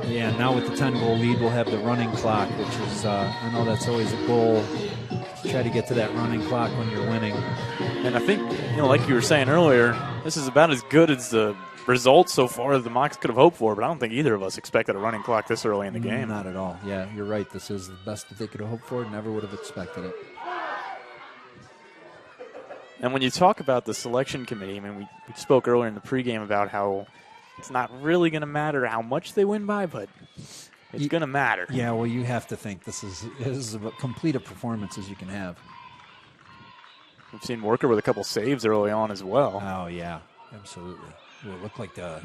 Yeah. Now with the 10-goal lead, we'll have the running clock, which is I know that's always a goal. Try to get to that running clock when you're winning. And I think, like you were saying earlier, this is about as good as the results so far that the Mocs could have hoped for, but I don't think either of us expected a running clock this early in the game. Not at all. Yeah, you're right. This is the best that they could have hoped for. Never would have expected it. And when you talk about the selection committee, we spoke earlier in the pregame about how it's not really going to matter how much they win by, but it's going to matter. Yeah, well, you have to think this is as complete a performance as you can have. We've seen Worker with a couple saves early on as well. Oh, yeah, absolutely. It looked like the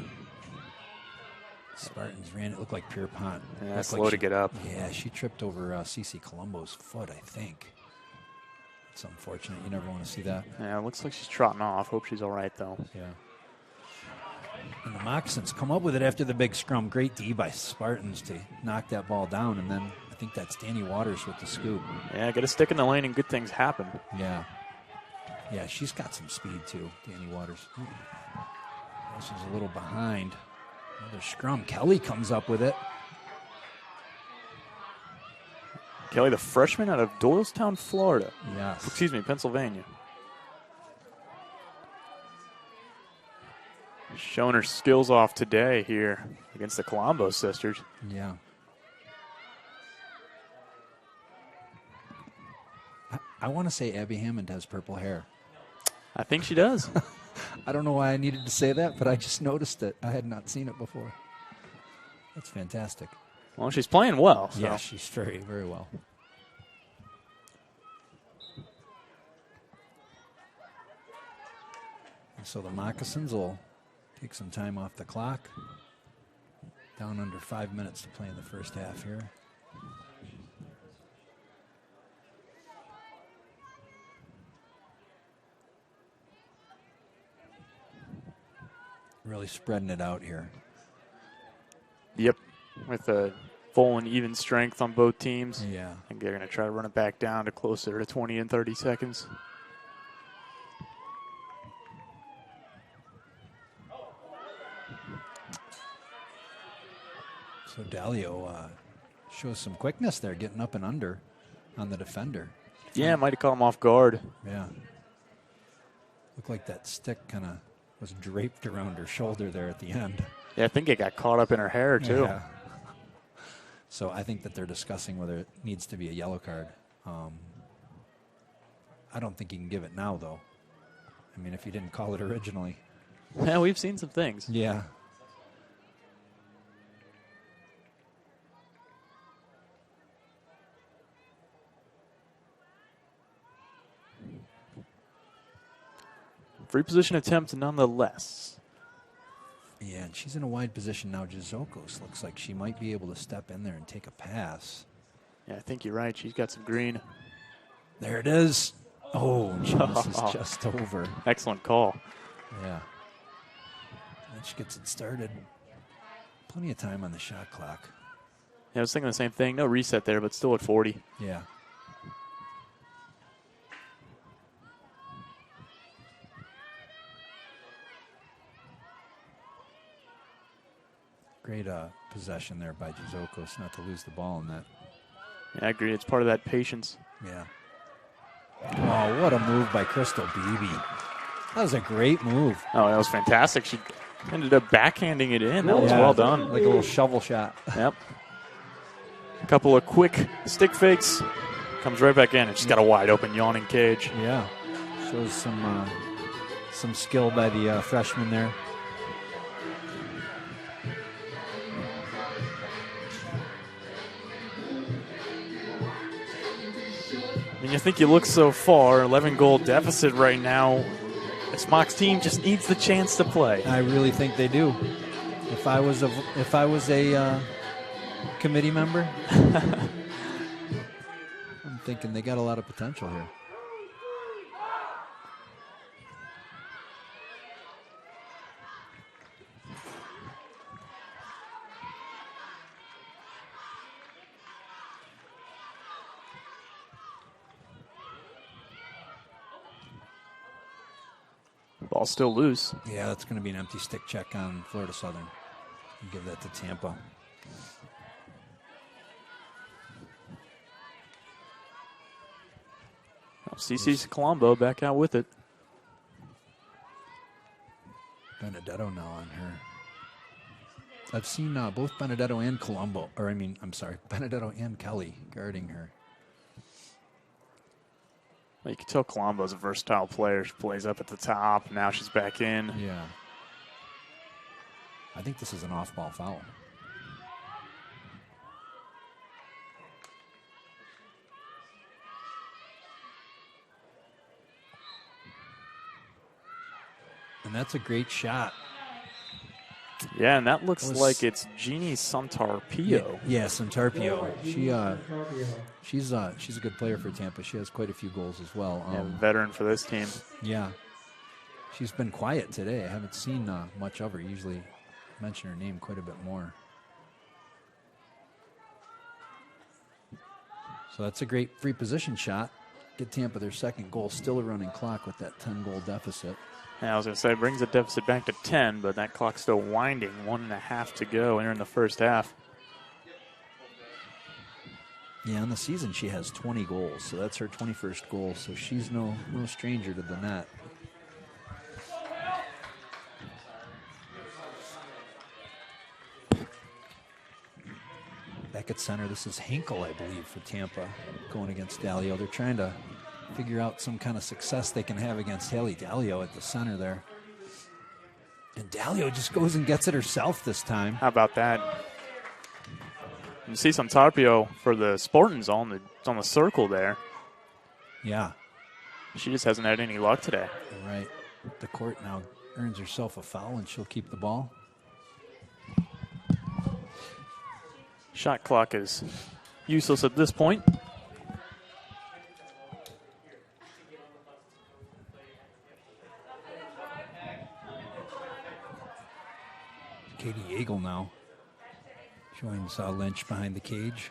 Spartans ran. It looked like Pierpont. Yeah, slow to get up. Yeah, she tripped over CC Colombo's foot, I think. It's unfortunate. You never want to see that. Yeah, it looks like she's trotting off. Hope she's all right, though. Yeah. And the Moccasins come up with it after the big scrum. Great D by Spartans to knock that ball down. And then I think that's Danny Waters with the scoop. Yeah, get a stick in the lane and good things happen. Yeah. Yeah, she's got some speed too, Danny Waters. This is a little behind. Another scrum. Kelly comes up with it. Kelly, the freshman out of Doylestown, Florida. Yes. Excuse me, Pennsylvania. Showing her skills off today here against the Colombo sisters. Yeah. I want to say Abby Hammond has purple hair. I think she does. I don't know why I needed to say that, but I just noticed it. I had not seen it before. That's fantastic. Well, she's playing well. So. Yeah, she's very, very well. And so the Moccasins will take some time off the clock. Down under 5 minutes to play in the first half here. Really spreading it out here. Yep, with a full and even strength on both teams. Yeah. I think they're going to try to run it back down to closer to 20 and 30 seconds. So Dalio shows some quickness there, getting up and under on the defender. Yeah, might have caught him off guard. Yeah. Looked like that stick kind of was draped around her shoulder there at the end. Yeah, I think it got caught up in her hair, too. Yeah. So I think that they're discussing whether it needs to be a yellow card. I don't think you can give it now, though. I mean, if you didn't call it originally. Yeah, we've seen some things. Yeah. Free position attempt nonetheless. Yeah, and she's in a wide position now. Jizokos looks like she might be able to step in there and take a pass. Yeah, I think you're right. She's got some green. There it is. Oh, she misses just over. Excellent call. Yeah. And she gets it started. Plenty of time on the shot clock. Yeah, I was thinking the same thing. No reset there, but still at 40. Yeah. Great possession there by Jizokos not to lose the ball in that. Yeah, I agree. It's part of that patience. Yeah. Oh, what a move by Crystal Beebe. That was a great move. Oh, that was fantastic. She ended up backhanding it in. That was well done. Like a little shovel shot. Yep. A couple of quick stick fakes. Comes right back in. And she's got a wide open yawning cage. Yeah. Shows some skill by the freshman there. And you think you look so far, 11-goal deficit right now. This Mocs team just needs the chance to play. I really think they do. If I was a committee member, I'm thinking they got a lot of potential here. Ball still loose. Yeah, that's going to be an empty stick check on Florida Southern. You give that to Tampa. CC's Colombo back out with it. Benedetto now on her. I've seen both Benedetto and Colombo, Benedetto and Kelly guarding her. Well, you can tell Colombo's a versatile player. She plays up at the top. Now she's back in. Yeah. I think this is an off-ball foul. And that's a great shot. Yeah, and that looks like it's Jeannie Santarpio. Yeah, Santarpio. She's a good player for Tampa. She has quite a few goals as well. Veteran for this team. Yeah. She's been quiet today. I haven't seen much of her. Usually mention her name quite a bit more. So that's a great free position shot. get Tampa their second goal. Still a running clock with that 10-goal deficit. Yeah, I was going to say, it brings the deficit back to 10, but that clock's still winding. 1.5 to go here in the first half. Yeah, in the season she has 20 goals, so that's her 21st goal, so she's no stranger to the net. Back at center, this is Hinkle, I believe, for Tampa, going against Dalio. They're trying to figure out some kind of success they can have against Haley Dalio at the center there. And Dalio just goes and gets it herself this time. How about that? You see some Tarpio for the Spartans on the circle there. Yeah. She just hasn't had any luck today. You're right. The court now earns herself a foul, and she'll keep the ball. Shot clock is useless at this point. Katie Yeagle now joins Lynch behind the cage.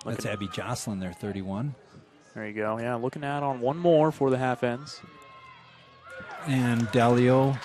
That's Abby Jocelyn there, 31. There you go. Yeah, looking out on one more for the half ends. And Dalio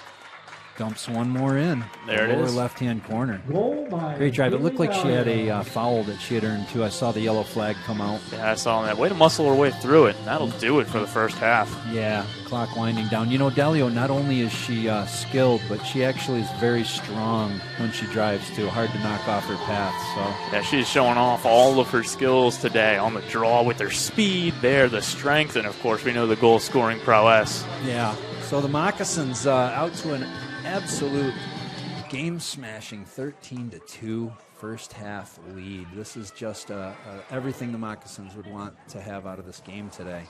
dumps one more in. There it lower is. left-hand corner. Goal by Great drive. It looked like she had Dalio. a foul that she had earned, too. I saw the yellow flag come out. Yeah, I saw that. Way to muscle her way through it. That'll do it for the first half. Yeah, clock winding down. You know, Dalio, not only is she skilled, but she actually is very strong when she drives, too. Hard to knock off her path, so. Yeah, she's showing off all of her skills today on the draw with her speed there, the strength, and, of course, we know the goal-scoring prowess. Yeah, so the Moccasins out to an absolute game-smashing 13-2 first half lead. This is just everything the Moccasins would want to have out of this game today.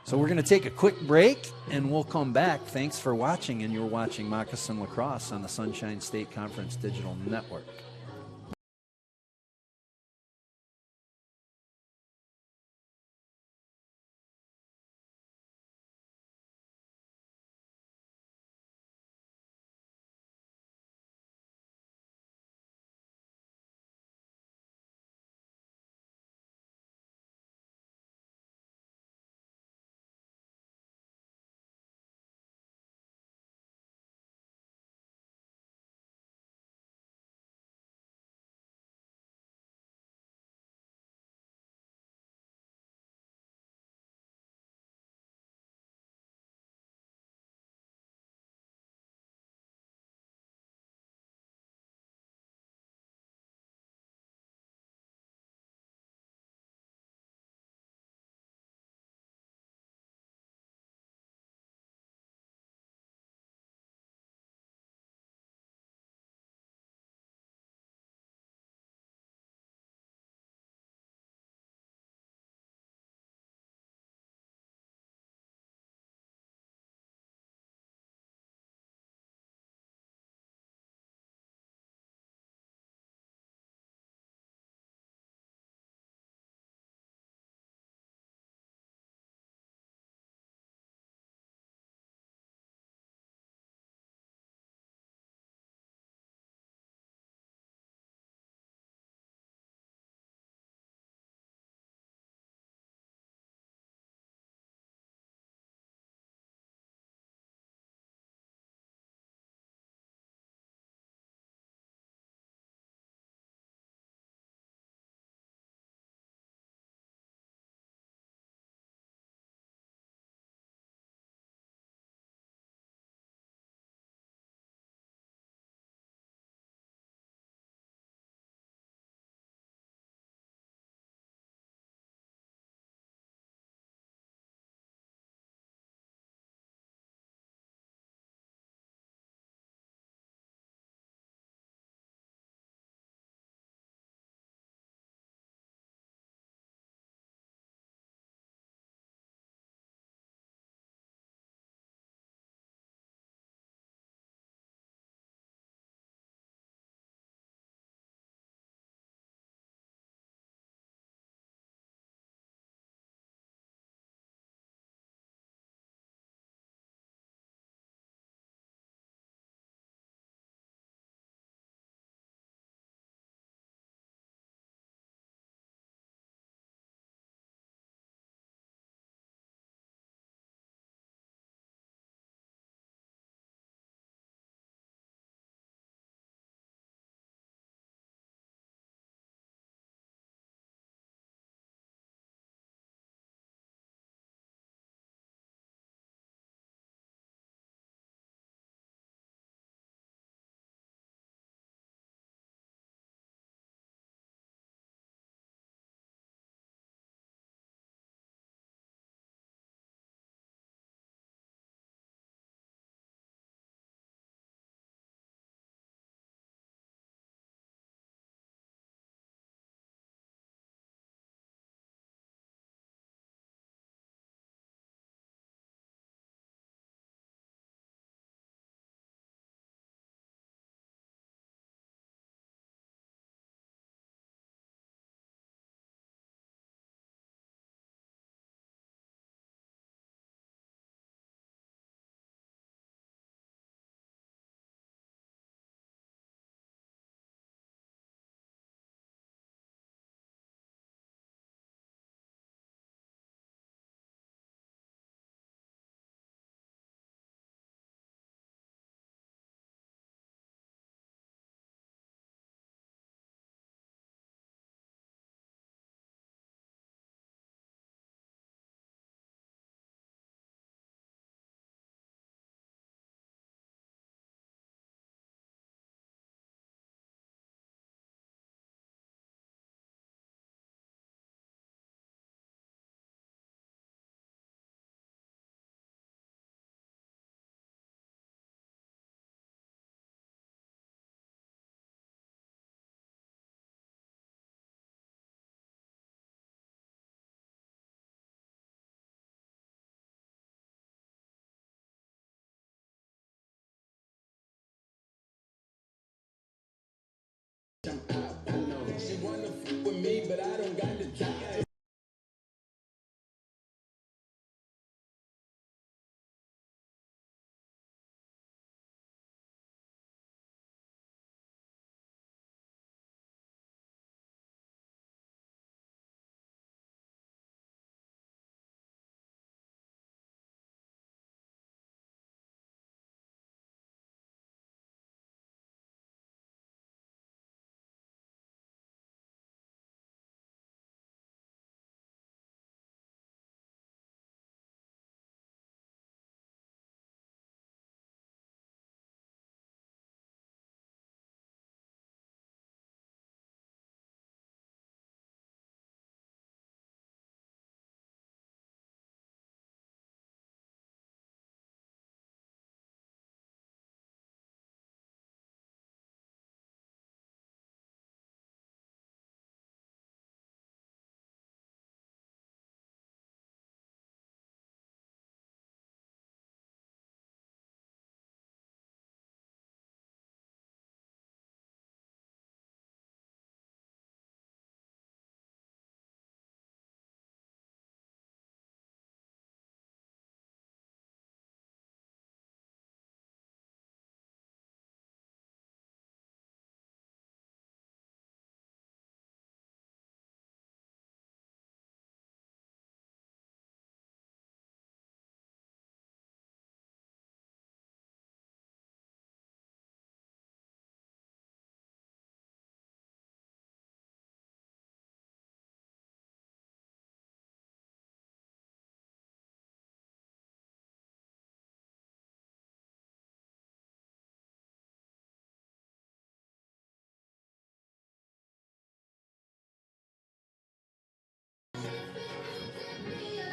So we're going to take a quick break, and we'll come back. Thanks for watching, and you're watching Moccasin Lacrosse on the Sunshine State Conference Digital Network.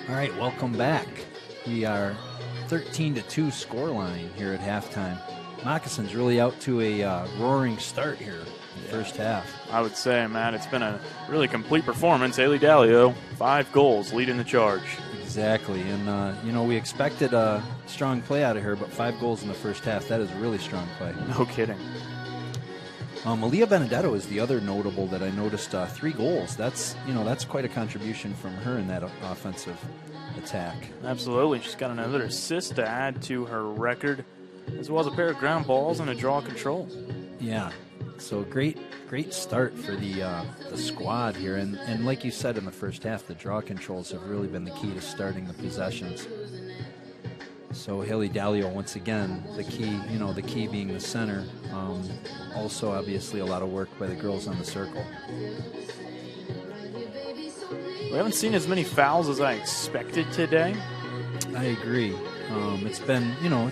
All right, welcome back. We are 13-2 scoreline here at halftime. Moccasins really out to a roaring start here in the first half. I would say, Matt, it's been a really complete performance. Haley Dallio, 5 goals, leading the charge. Exactly, and we expected a strong play out of her, but 5 goals in the first half, that is a really strong play. No kidding. Malia Benedetto is the other notable that I noticed. 3 goals. That's quite a contribution from her in that offensive attack. Absolutely. She's got another assist to add to her record, as well as a pair of ground balls and a draw control. Yeah. So great start for the squad here. And like you said in the first half, the draw controls have really been the key to starting the possessions. So Haley Dallio, once again, the key being the center. Also, obviously, a lot of work by the girls on the circle. We haven't seen as many fouls as I expected today. I agree. It's been a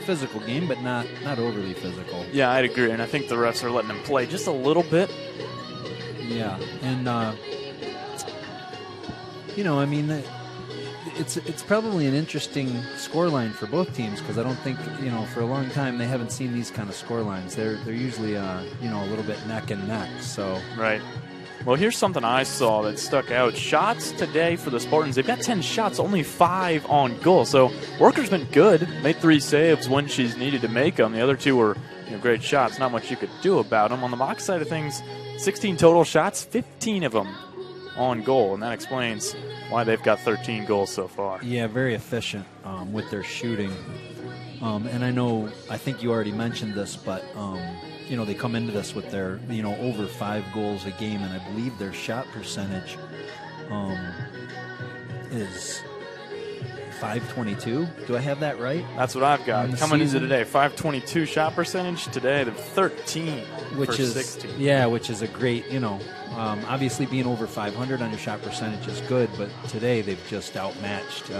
physical game, but not overly physical. Yeah, I'd agree, and I think the refs are letting them play just a little bit. Yeah, and it's probably an interesting scoreline for both teams because I don't think for a long time they haven't seen these kind of scorelines. They're usually a little bit neck and neck. So right. Well, here's something I saw that stuck out. Shots today for the Spartans. They've got 10 shots, only 5 on goal. So Worker's been good. Made 3 saves when she's needed to make them. The other 2 were great shots. Not much you could do about them. On the Mock side of things, 16 total shots, 15 of them on goal, and that explains why they've got 13 goals so far. Yeah, very efficient with their shooting. And I think you already mentioned this, but they come into this with their over 5 goals a game, and I believe their shot percentage is .522. Do I have that right? That's what I've got. Coming season? into today, .522 shot percentage. Today, they're 13 which for is 16. Yeah, which is a great, obviously being over 500 on your shot percentage is good, but today they've just outmatched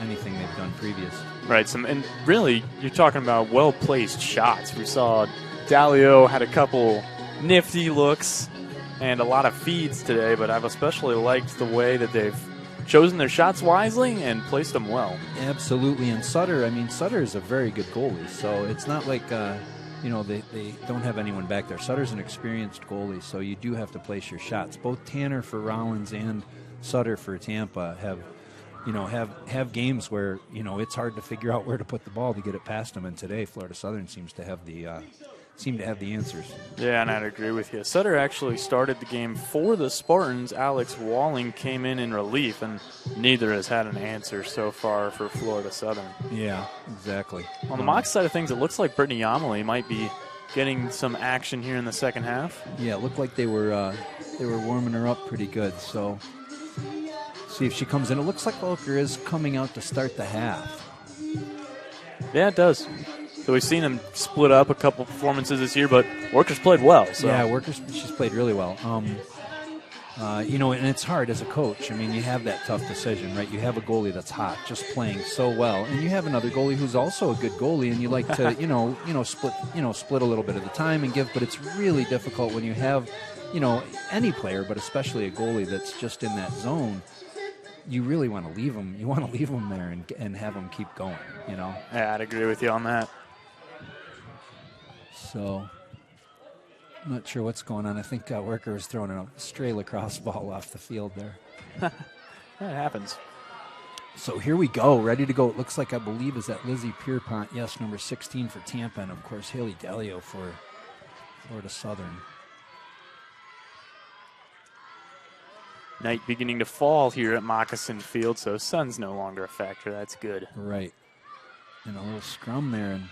anything they've done previous. Right, and really, you're talking about well-placed shots. We saw Dallio had a couple nifty looks and a lot of feeds today, but I've especially liked the way that they've chosen their shots wisely and placed them well. Absolutely, and Sutter is a very good goalie, so it's not like they don't have anyone back there. Sutter's an experienced goalie, so you do have to place your shots. Both Tanner for Rollins and Sutter for Tampa have games where it's hard to figure out where to put the ball to get it past them, and today Florida Southern seems to have the seem to have the answers. Yeah, and I'd agree with you. Sutter actually started the game for the Spartans. Alex Walling came in relief, and neither has had an answer so far for Florida Southern. Yeah, exactly. On the Mox side of things, it looks like Brittany Yamali might be getting some action here in the second half. Yeah, it looked like they were warming her up pretty good. So see if she comes in. It looks like Walker is coming out to start the half. Yeah, it does. So we've seen them split up a couple performances this year, but Workers played well. So. Yeah, she's played really well. And it's hard as a coach. I mean, you have that tough decision, right? You have a goalie that's hot, just playing so well, and you have another goalie who's also a good goalie, and you like to, split a little bit of the time and give. But it's really difficult when you have, any player, but especially a goalie that's just in that zone. You really want to leave them. You want to leave them there and have them keep going. Yeah, I'd agree with you on that. So, I'm not sure what's going on. I think Worker was throwing a stray lacrosse ball off the field there. That happens. So here we go, ready to go. It looks like, I believe, is that Lizzie Pierpont. Yes, number 16 for Tampa, and of course Haley Dalio for Florida Southern. Night beginning to fall here at Moccasin Field, so sun's no longer a factor. That's good. Right. And a little scrum there, and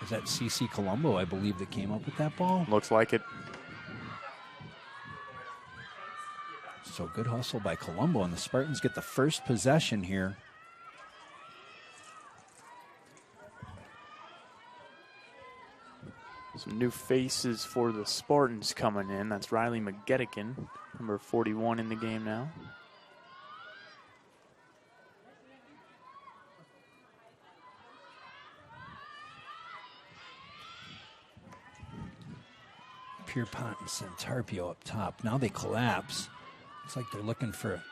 is that CC Colombo, I believe, that came up with that ball? Looks like it. So good hustle by Colombo, and the Spartans get the first possession here. Some new faces for the Spartans coming in. That's Riley McGettigan, number 41 in the game now. Pierpont and Santarpio up top. Now they collapse. Looks like they're looking for,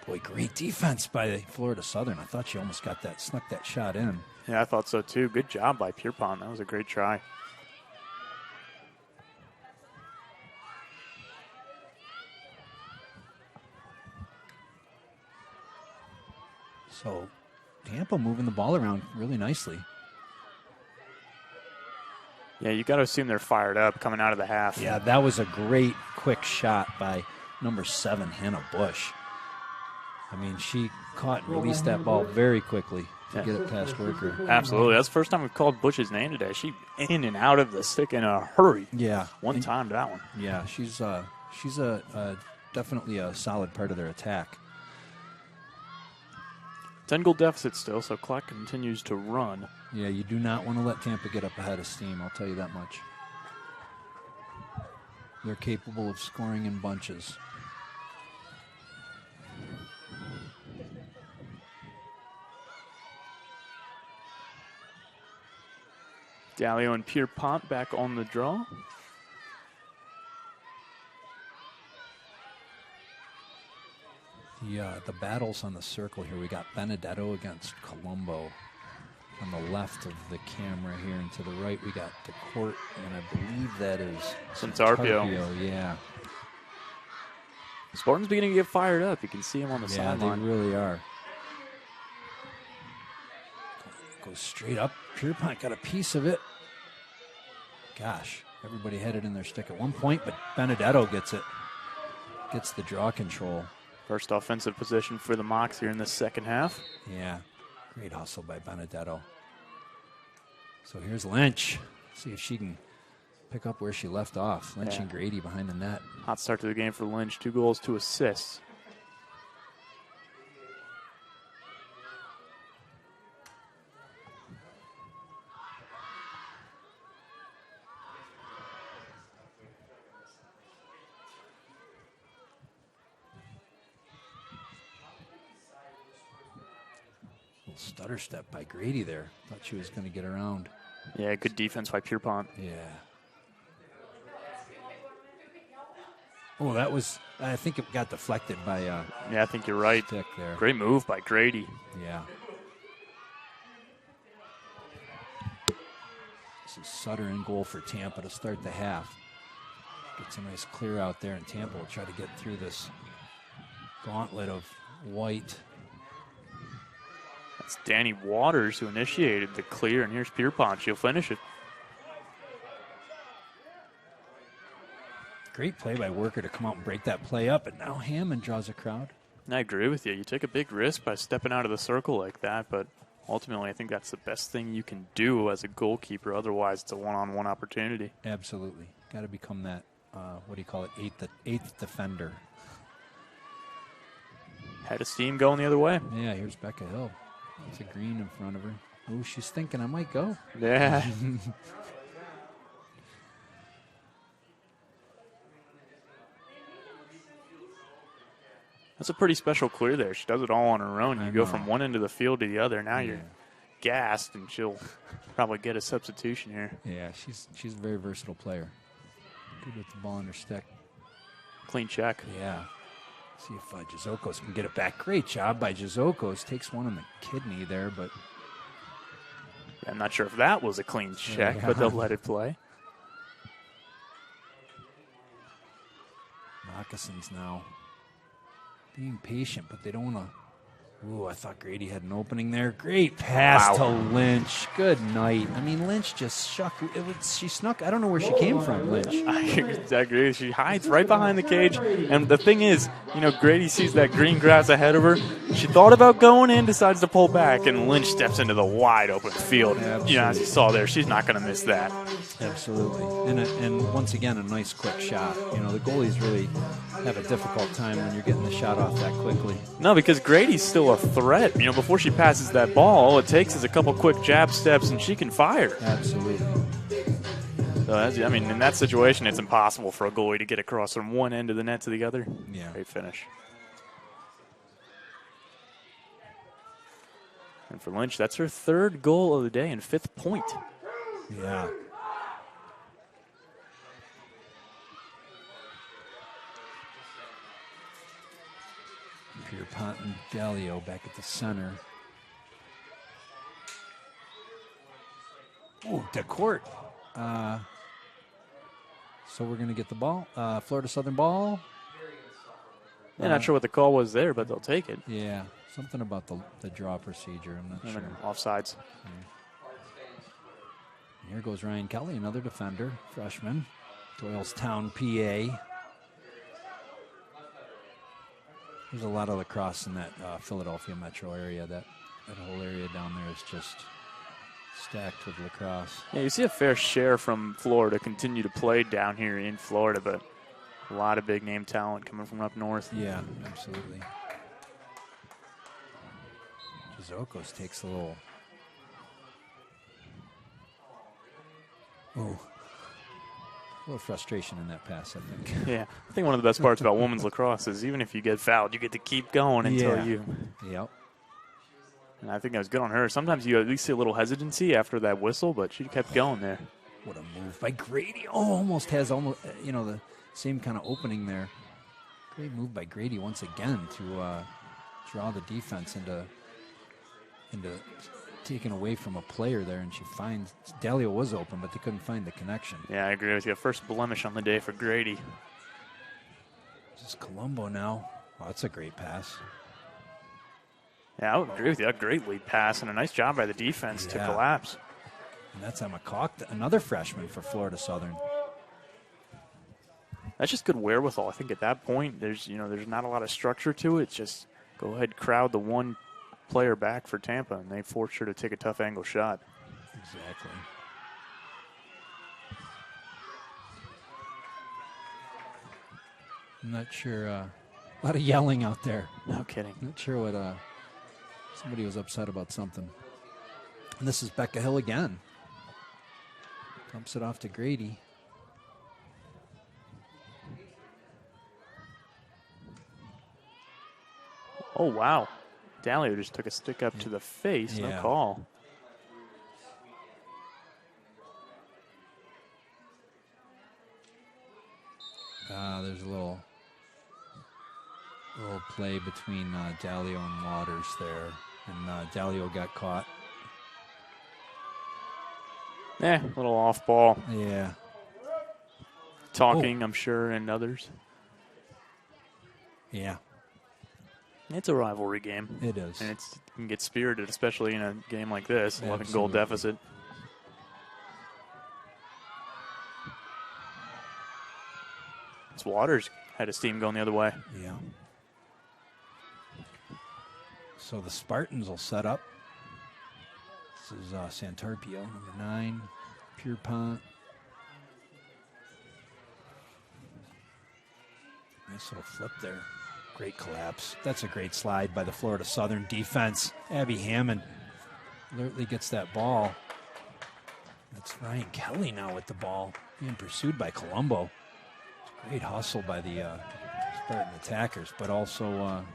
boy, great defense by Florida Southern. I thought she almost snuck that shot in. Yeah, I thought so too. Good job by Pierpont. That was a great try. So Tampa moving the ball around really nicely. Yeah, you got to assume they're fired up coming out of the half. Yeah, that was a great quick shot by number 7, Hannah Bush. I mean, she caught and released that ball very quickly to get it past Worker. Absolutely. That's the first time we've called Bush's name today. She in and out of the stick in a hurry. Yeah. One time that one. Yeah, she's definitely a solid part of their attack. 10-goal deficit still, so clock continues to run. Yeah, you do not want to let Tampa get up ahead of steam, I'll tell you that much. They're capable of scoring in bunches. Dalio and Pierpont back on the draw. The battles on the circle here. We got Benedetto against Colombo on the left of the camera here, and to the right we got DeCourt, and I believe that is Santarpio. Yeah. Spartans beginning to get fired up. You can see him on the Yeah, sideline. they really are. Goes straight up. Pierpont got a piece of it. Gosh, everybody had it in their stick at one point, but Benedetto gets it. Gets the draw control. First offensive position for the Mocs here in the second half. Yeah, great hustle by Benedetto. So here's Lynch. See if she can pick up where she left off. Lynch and Grady behind the net. Hot start to the game for Lynch. 2 goals, 2 assists. Stutter step by Grady there. Thought she was going to get around. Yeah, good defense by Pierpont. Yeah. Oh, that was, I think it got deflected by yeah, I think you're right. Stick there. Great move by Grady. Yeah. This is Sutter in goal for Tampa to start the half. Gets a nice clear out there, and Tampa will try to get through this gauntlet of white. It's Danny Waters who initiated the clear, and here's Pierpont. She'll finish it. Great play by Worker to come out and break that play up, and now Hammond draws a crowd. I agree with you. You take a big risk by stepping out of the circle like that, but ultimately I think that's the best thing you can do as a goalkeeper. Otherwise, it's a one-on-one opportunity. Absolutely. Got to become that, what do you call it, eighth defender. Had a steam going the other way. Yeah, here's Becca Hill. It's a green in front of her. Oh, she's thinking I might go. Yeah. That's a pretty special clear there. She does it all on her own. You go from one end of the field to the other. Now you're gassed, and she'll probably get a substitution here. Yeah, she's a very versatile player. Good with the ball in her stick. Clean check. Yeah. See if Jazokos can get it back. Great job by Jazokos. Takes one on the kidney there, but I'm not sure if that was a clean check, but they'll let it play. Moccasins now being patient, but they don't want to. Ooh, I thought Grady had an opening there. Great pass to Lynch. Good night. I mean, Lynch just she snuck. I don't know where she came from, Lynch. I agree. She hides right behind the cage. And the thing is, Grady sees that green grass ahead of her. She thought about going in, decides to pull back, and Lynch steps into the wide open field. Absolutely. As you saw there, she's not going to miss that. Absolutely. And once again, a nice quick shot. The goalies really have a difficult time when you're getting the shot off that quickly. No, because Grady's still a threat. Before she passes that ball, all it takes is a couple quick jab steps, and she can fire. Absolutely. So, in that situation, it's impossible for a goalie to get across from one end of the net to the other. Yeah. Great finish. And for Lynch, that's her third goal of the day and 5th point. Yeah. Pierpont and Dalio back at the center. Ooh, to court. So we're going to get the ball. Florida Southern ball. Yeah, not sure what the call was there, but they'll take it. Yeah, something about the draw procedure. I'm not sure. Offsides. And here goes Ryan Kelly, another defender, freshman. Doylestown, PA. There's a lot of lacrosse in that Philadelphia metro area. That whole area down there is just stacked with lacrosse. Yeah, you see a fair share from Florida continue to play down here in Florida, but a lot of big-name talent coming from up north. Yeah, absolutely. Jazokos takes a little... Oh. A little frustration in that pass, I think. Yeah, I think one of the best parts about women's lacrosse is even if you get fouled, you get to keep going until you... Yep. And I think that was good on her. Sometimes you at least see a little hesitancy after that whistle, but she kept going there. What a move by Grady. Oh, almost has the same kind of opening there. Great move by Grady once again to draw the defense into taken away from a player there, and she finds Dalio was open, but they couldn't find the connection. Yeah, I agree with you. First blemish on the day for Grady. This is Colombo now. Oh, that's a great pass. Yeah, I would agree with you. A great lead pass and a nice job by the defense to collapse. And that's Emma Koch, another freshman for Florida Southern. That's just good wherewithal. I think at that point, there's not a lot of structure to it. It's just go ahead, crowd the one player back for Tampa, and they forced her to take a tough angle shot. Exactly. I'm not sure. A lot of yelling out there. No kidding. Not sure what. Somebody was upset about something. And this is Becca Hill again. Dumps it off to Grady. Oh, wow. Dalio just took a stick up to the face. No call. There's a little play between Dalio and Waters there. And Dalio got caught. A little off ball. Yeah. Talking, I'm sure, and others. Yeah. It's a rivalry game. It is. And it can get spirited, especially in a game like this, 11-goal deficit. It's Waters had his team going the other way. Yeah. So the Spartans will set up. This is Santarpio, number 9, Pierpont. Nice little flip there. Great collapse. That's a great slide by the Florida Southern defense. Abby Hammond alertly gets that ball. That's Ryan Kelly now with the ball, being pursued by Colombo. Great hustle by the Spartan attackers, but also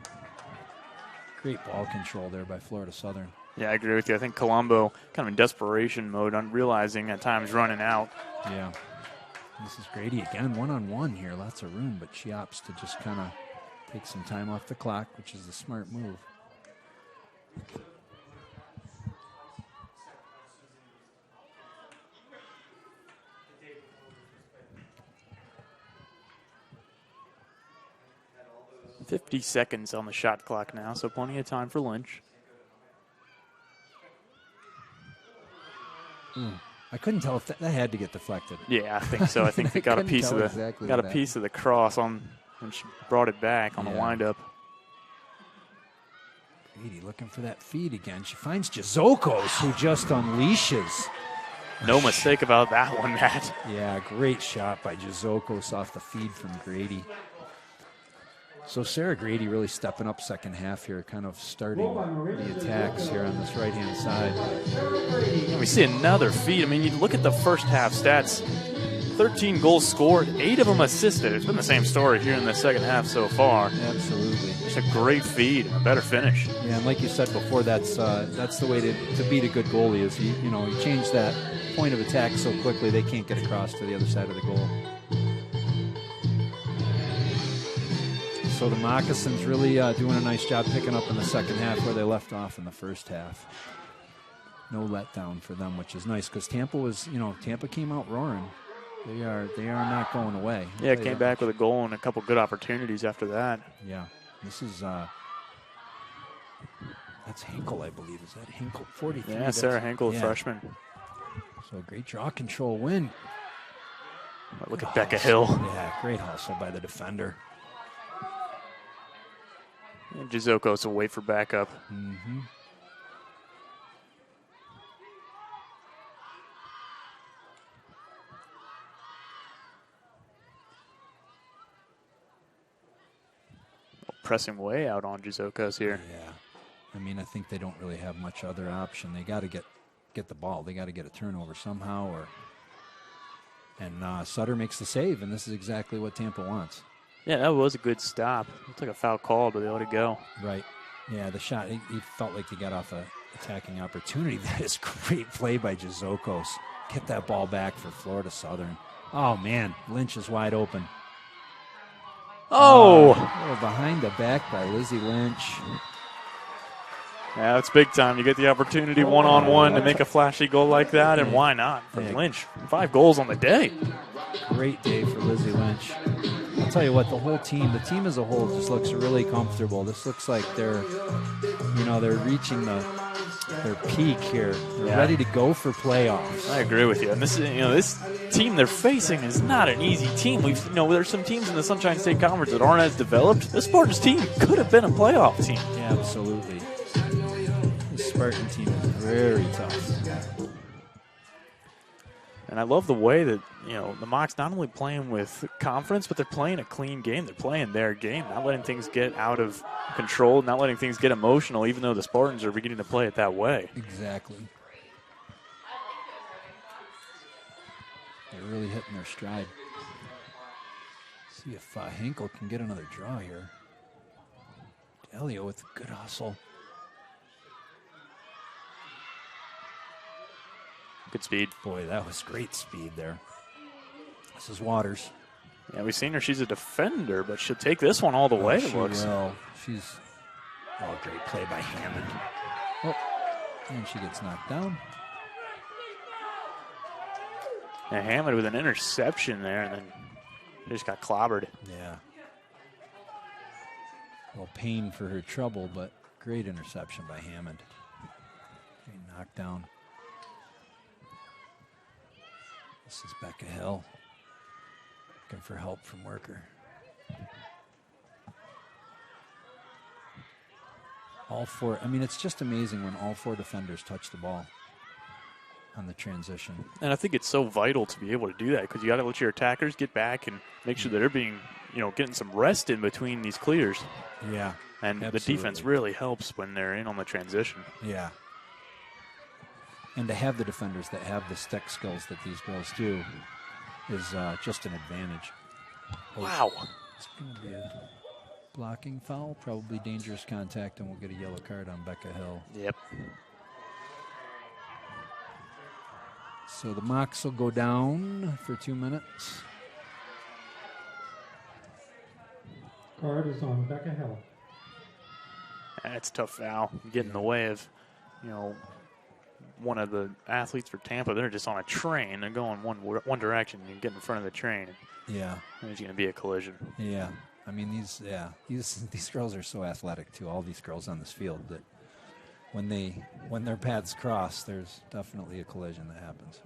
great ball control there by Florida Southern. Yeah, I agree with you. I think Colombo kind of in desperation mode, on realizing at times running out. Yeah. This is Grady again, one-on-one here. Lots of room, but she opts to just kind of take some time off the clock, which is the smart move. $50 seconds on the shot clock now, so plenty of time for Lynch. I couldn't tell if that had to get deflected. Yeah, I think so. I think they got a piece of the piece of the cross on when she brought it back on the windup. Grady looking for that feed again. She finds Jazokos, who just unleashes. No mistake about that one, Matt. Yeah, great shot by Jazokos off the feed from Grady. So Sarah Grady really stepping up second half here, kind of starting the attacks here on this right-hand side. And we see another feed. I mean, you look at the first half stats. 13 goals scored, 8 of them assisted. It's been the same story here in the second half so far. Absolutely. Just a great feed, a better finish. Yeah, and like you said before, that's the way to beat a good goalie is you change that point of attack so quickly they can't get across to the other side of the goal. So the Moccasins really doing a nice job picking up in the second half where they left off in the first half. No letdown for them, which is nice because Tampa came out roaring. They are not going away. Yeah, came back with a goal and a couple good opportunities after that. Yeah, this is that's Hinkle, I believe. Is that Hinkle? 43. Yeah, Sarah Hinkle, freshman. So a great draw control win. Look at Becca Hill. Yeah, great hustle by the defender. And Jazokos will wait for backup. Mm-hmm. Pressing way out on Jazokos here. Yeah. I mean, I think they don't really have much other option. They got to get the ball. They got to get a turnover somehow. And Sutter makes the save, and this is exactly what Tampa wants. Yeah, that was a good stop. Looked like a foul call, but they let it go. Right. Yeah, the shot, he felt like he got off an attacking opportunity. That is great play by Jazokos. Get that ball back for Florida Southern. Oh, man, Lynch is wide open. Oh! Behind the back by Lizzie Lynch. Yeah, it's big time. You get the opportunity one-on-one to make a flashy goal like that, and why not from Lynch? 5 goals on the day. Great day for Lizzie Lynch. I'll tell you what, the team as a whole just looks really comfortable. This looks like they're reaching their peak here. They're ready to go for playoffs. I agree with you. And this team they're facing is not an easy team. There's some teams in the Sunshine State Conference that aren't as developed. The Spartans team could have been a playoff team. Yeah, absolutely. The Spartan team is very tough. And I love the way that, the Mocs not only playing with confidence, but they're playing a clean game. They're playing their game, not letting things get out of control, not letting things get emotional, even though the Spartans are beginning to play it that way. Exactly. They're really hitting their stride. See if Hinkle can get another draw here. Delio with a good hustle. Good speed. Boy, that was great speed there. This is Waters. Yeah, we've seen her. She's a defender, but she'll take this one all the way, it looks. She's great play by Hammond. Oh, and she gets knocked down. And Hammond with an interception there, and then just got clobbered. Yeah. Well, Payne for her trouble, but great interception by Hammond. Great knockdown. This is Becca Hill. Looking for help from Worker. All four, I mean, it's just amazing when all four defenders touch the ball on the transition. And I think it's so vital to be able to do that because you got to let your attackers get back and make sure that they're being, getting some rest in between these clears. Yeah. And absolutely. The defense really helps when they're in on the transition. Yeah. And to have the defenders that have the stick skills that these girls do is just an advantage. Wow. It's going to be a blocking foul, probably dangerous contact, and we'll get a yellow card on Becca Hill. Yep. So the Mocs will go down for 2 minutes. Card is on Becca Hill. That's a tough foul. You get in the way of, one of the athletes for Tampa. They're just on a train. They're going one direction. You get in front of the train. Yeah. There's going to be a collision. Yeah. I mean, these girls are so athletic, too, all these girls on this field, that when their paths cross, there's definitely a collision that happens.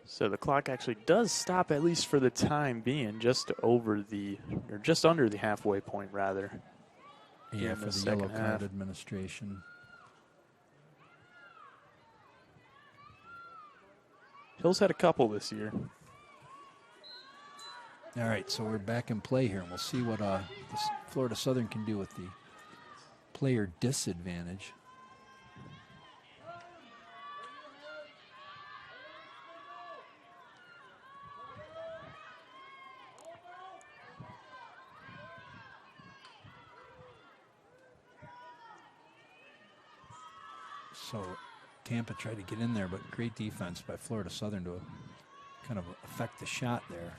So the clock actually does stop, at least for the time being, just under the halfway point, rather. Yeah, for the yellow card administration. Hill's had a couple this year. All right, so we're back in play here, and we'll see what Florida Southern can do with the player disadvantage. So Tampa tried to get in there, but great defense by Florida Southern to kind of affect the shot there.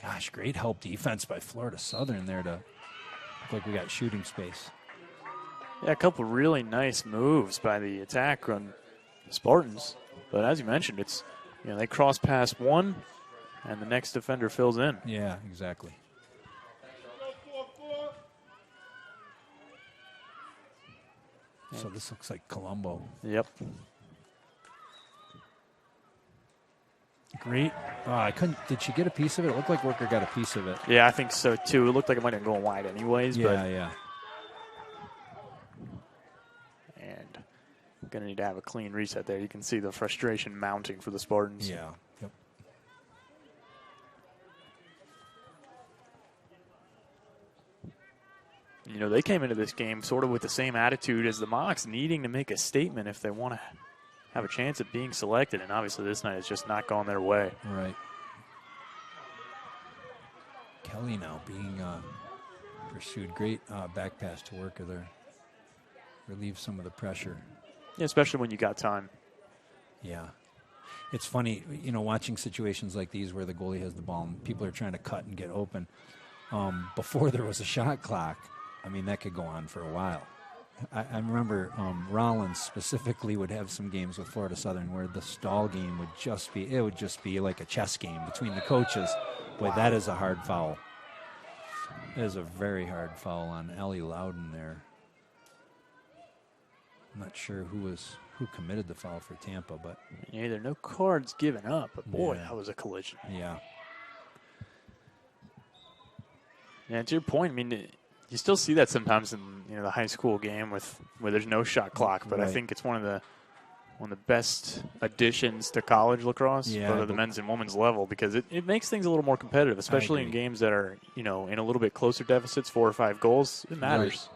Gosh, great help defense by Florida Southern there to look like we got shooting space. Yeah, a couple really nice moves by the attack on the Spartans. But as you mentioned, it's they cross past one, and the next defender fills in. Yeah, exactly. So this looks like Colombo. Yep. Great. I couldn't. Did she get a piece of it? It looked like Worker got a piece of it. Yeah, I think so too. It looked like it might have gone wide anyways. Yeah. And going to need to have a clean reset there. You can see the frustration mounting for the Spartans. Yeah. Yep. They came into this game sort of with the same attitude as the Mocs, needing to make a statement if they want to have a chance at being selected. And obviously this night has just not gone their way. Right. Kelly now being pursued. Great back pass to Worker there. Relieve some of the pressure. Yeah, especially when you got time. Yeah. It's funny, watching situations like these where the goalie has the ball and people are trying to cut and get open. Before there was a shot clock, I mean, that could go on for a while. I remember Rollins specifically would have some games with Florida Southern where the stall game would just be like a chess game between the coaches. Boy, wow. That is a hard foul. That is a very hard foul on Ellie Loudon there. I'm not sure who committed the foul for Tampa, but yeah, there are no cards given up, but boy, that was a collision. Yeah. Yeah, to your point, I mean, you still see that sometimes in the high school game where there's no shot clock, but right. I think it's one of the best additions to college lacrosse, both at the men's and women's level, because it makes things a little more competitive, especially in games that are in a little bit closer deficits, 4 or 5 goals. It matters.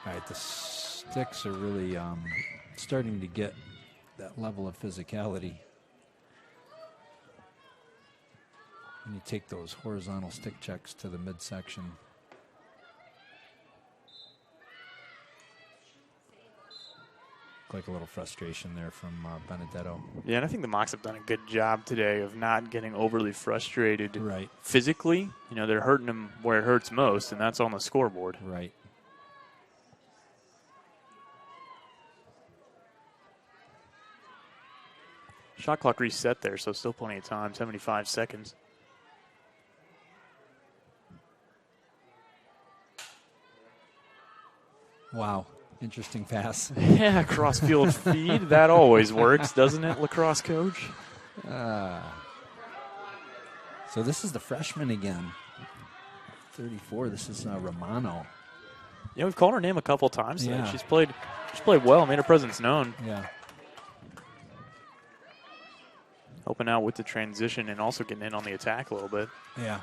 All right, the sticks are really starting to get that level of physicality. When you take those horizontal stick checks to the midsection. looked like a little frustration there from Benedetto. Yeah, and I think the Mocs have done a good job today of not getting overly frustrated Right. physically. You know, they're hurting them where it hurts most, and that's on the scoreboard. Right. Shot clock reset there, so still plenty of time, 75 seconds. Wow. Interesting pass. Yeah, cross-field feed. That always works, doesn't it, lacrosse coach? So this is the freshman again. 34. This is Romano. Yeah, we've called her name a couple times today. Yeah. She's played well, made her presence known. Yeah. Helping out with the transition and also getting in on the attack a little bit. Yeah.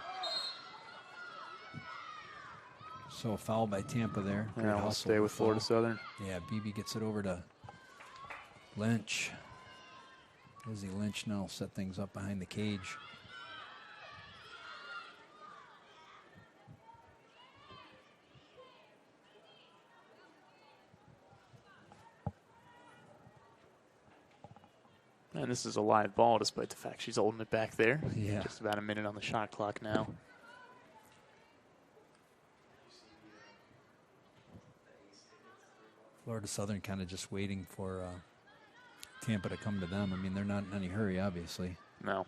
So a foul by Tampa there. Great Yeah, we'll hustle. stay with Florida Southern. Yeah, BB gets it over to Lynch. Lizzie Lynch now set things up behind the cage. And this is a live ball despite the fact she's holding it back there. Yeah. Just about a minute on the shot clock now. Florida Southern kind of just waiting for Tampa to come to them. I mean, they're not in any hurry, obviously. No.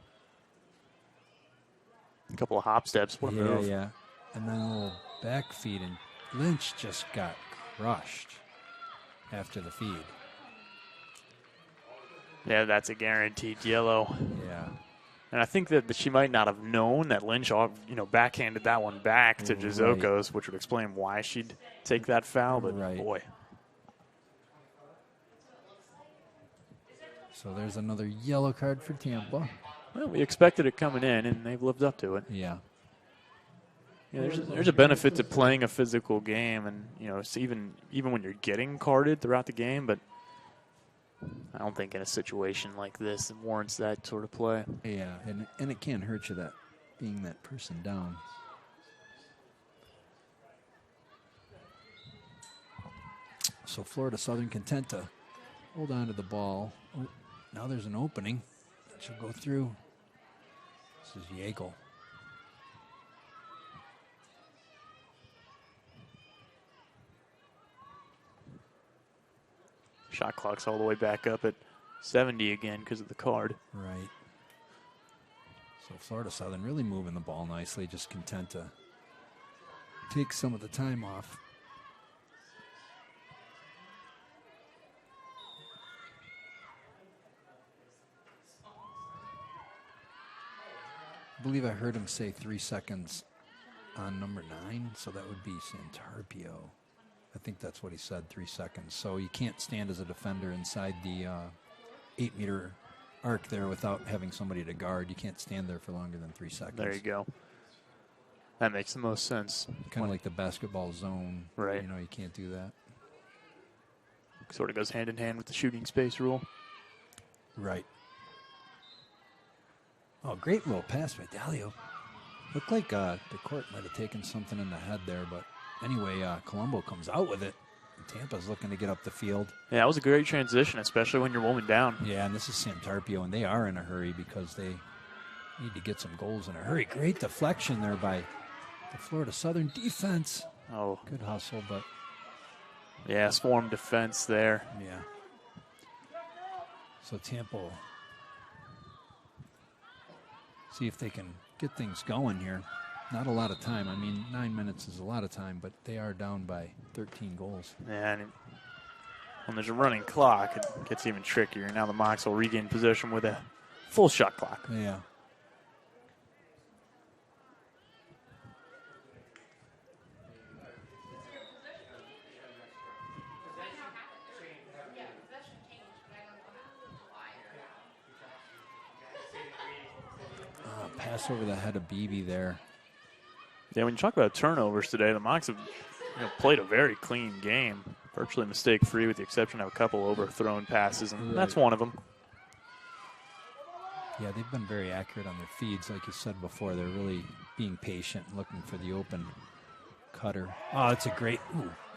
A couple of hop steps. What a move. Yeah. And then a little back feed, and Lynch just got crushed after the feed. Yeah, that's a guaranteed yellow. Yeah. And I think that she might not have known that Lynch, backhanded that one back to Jizokos, which would explain why she'd take that foul. But boy. So there's another yellow card for Tampa. Well, we expected it coming in, and they've lived up to it. Yeah. Yeah, there's a benefit to playing a physical game, and it's even when you're getting carded throughout the game. But I don't think in a situation like this it warrants that sort of play. Yeah, and it can't hurt you that being that person down. So Florida Southern content to hold on to the ball. Oh, now there's an opening. She'll go through. This is Yeagle. Shot clock's all the way back up at 70 again because of the card. Right. So Florida Southern really moving the ball nicely, just content to take some of the time off. I believe I heard him say 3 seconds on number 9, so that would be Santarpio. I think that's what he said, 3 seconds. So you can't stand as a defender inside the 8-meter arc there without having somebody to guard. You can't stand there for longer than 3 seconds. There you go. That makes the most sense. Kind of like the basketball zone. Right. You can't do that. Sort of goes hand in hand with the shooting space rule. Right. Oh, great little pass by Dalio. Looked like the court might have taken something in the head there, but anyway, Colombo comes out with it. And Tampa's looking to get up the field. Yeah, that was a great transition, especially when you're woman down. Yeah, and this is Santarpio, and they are in a hurry because they need to get some goals in a hurry. Great deflection there by the Florida Southern defense. Oh. Good hustle, but... Yeah, swarm defense there. Yeah. So Tampa will see if they can get things going here. Not a lot of time. I mean, 9 minutes is a lot of time, but they are down by 13 goals. Yeah, and when there's a running clock, it gets even trickier. Now the Mocs will regain possession with a full shot clock. Yeah. Pass over the head of Beebe there. Yeah, when you talk about turnovers today, the Mocs have played a very clean game, virtually mistake-free with the exception of a couple overthrown passes, and that's one of them. Yeah, they've been very accurate on their feeds. Like you said before, they're really being patient, looking for the open cutter. Oh, it's a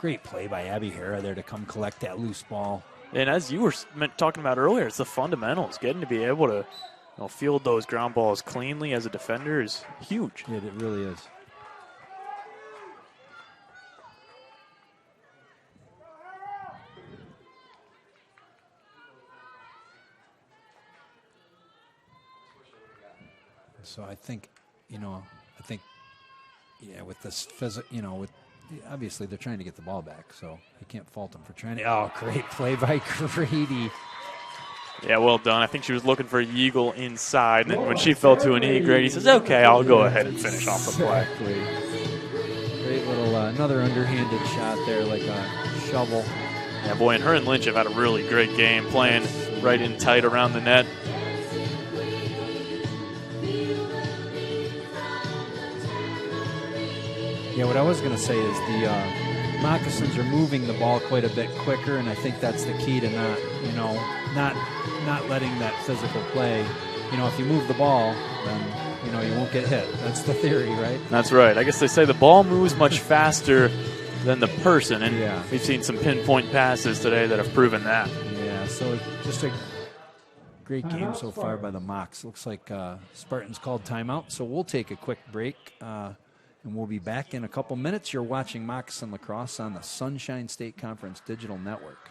great play by Abby Herrera there to come collect that loose ball. And as you were talking about earlier, it's the fundamentals. Getting to be able to field those ground balls cleanly as a defender is huge. It really is. So I think, with this obviously they're trying to get the ball back, so you can't fault them for trying to. Oh, great play by Grady. Yeah, well done. I think she was looking for Yeagle inside, and then when she fell to a knee, Grady says, okay, I'll go ahead and finish off the play. Exactly. Great little, another underhanded shot there, like a shovel. Yeah, boy, and her and Lynch have had a really great game, playing right in tight around the net. Yeah, what I was going to say is the Moccasins are moving the ball quite a bit quicker, and I think that's the key to not letting that physical play. If you move the ball, then you won't get hit. That's the theory, right? That's right. I guess they say the ball moves much faster than the person, and we've seen some pinpoint passes today that have proven that. Yeah, so just a great game so far by the Mocs. Looks like Spartans called timeout, so we'll take a quick break. And we'll be back in a couple minutes. You're watching Moccasin Lacrosse on the Sunshine State Conference Digital Network.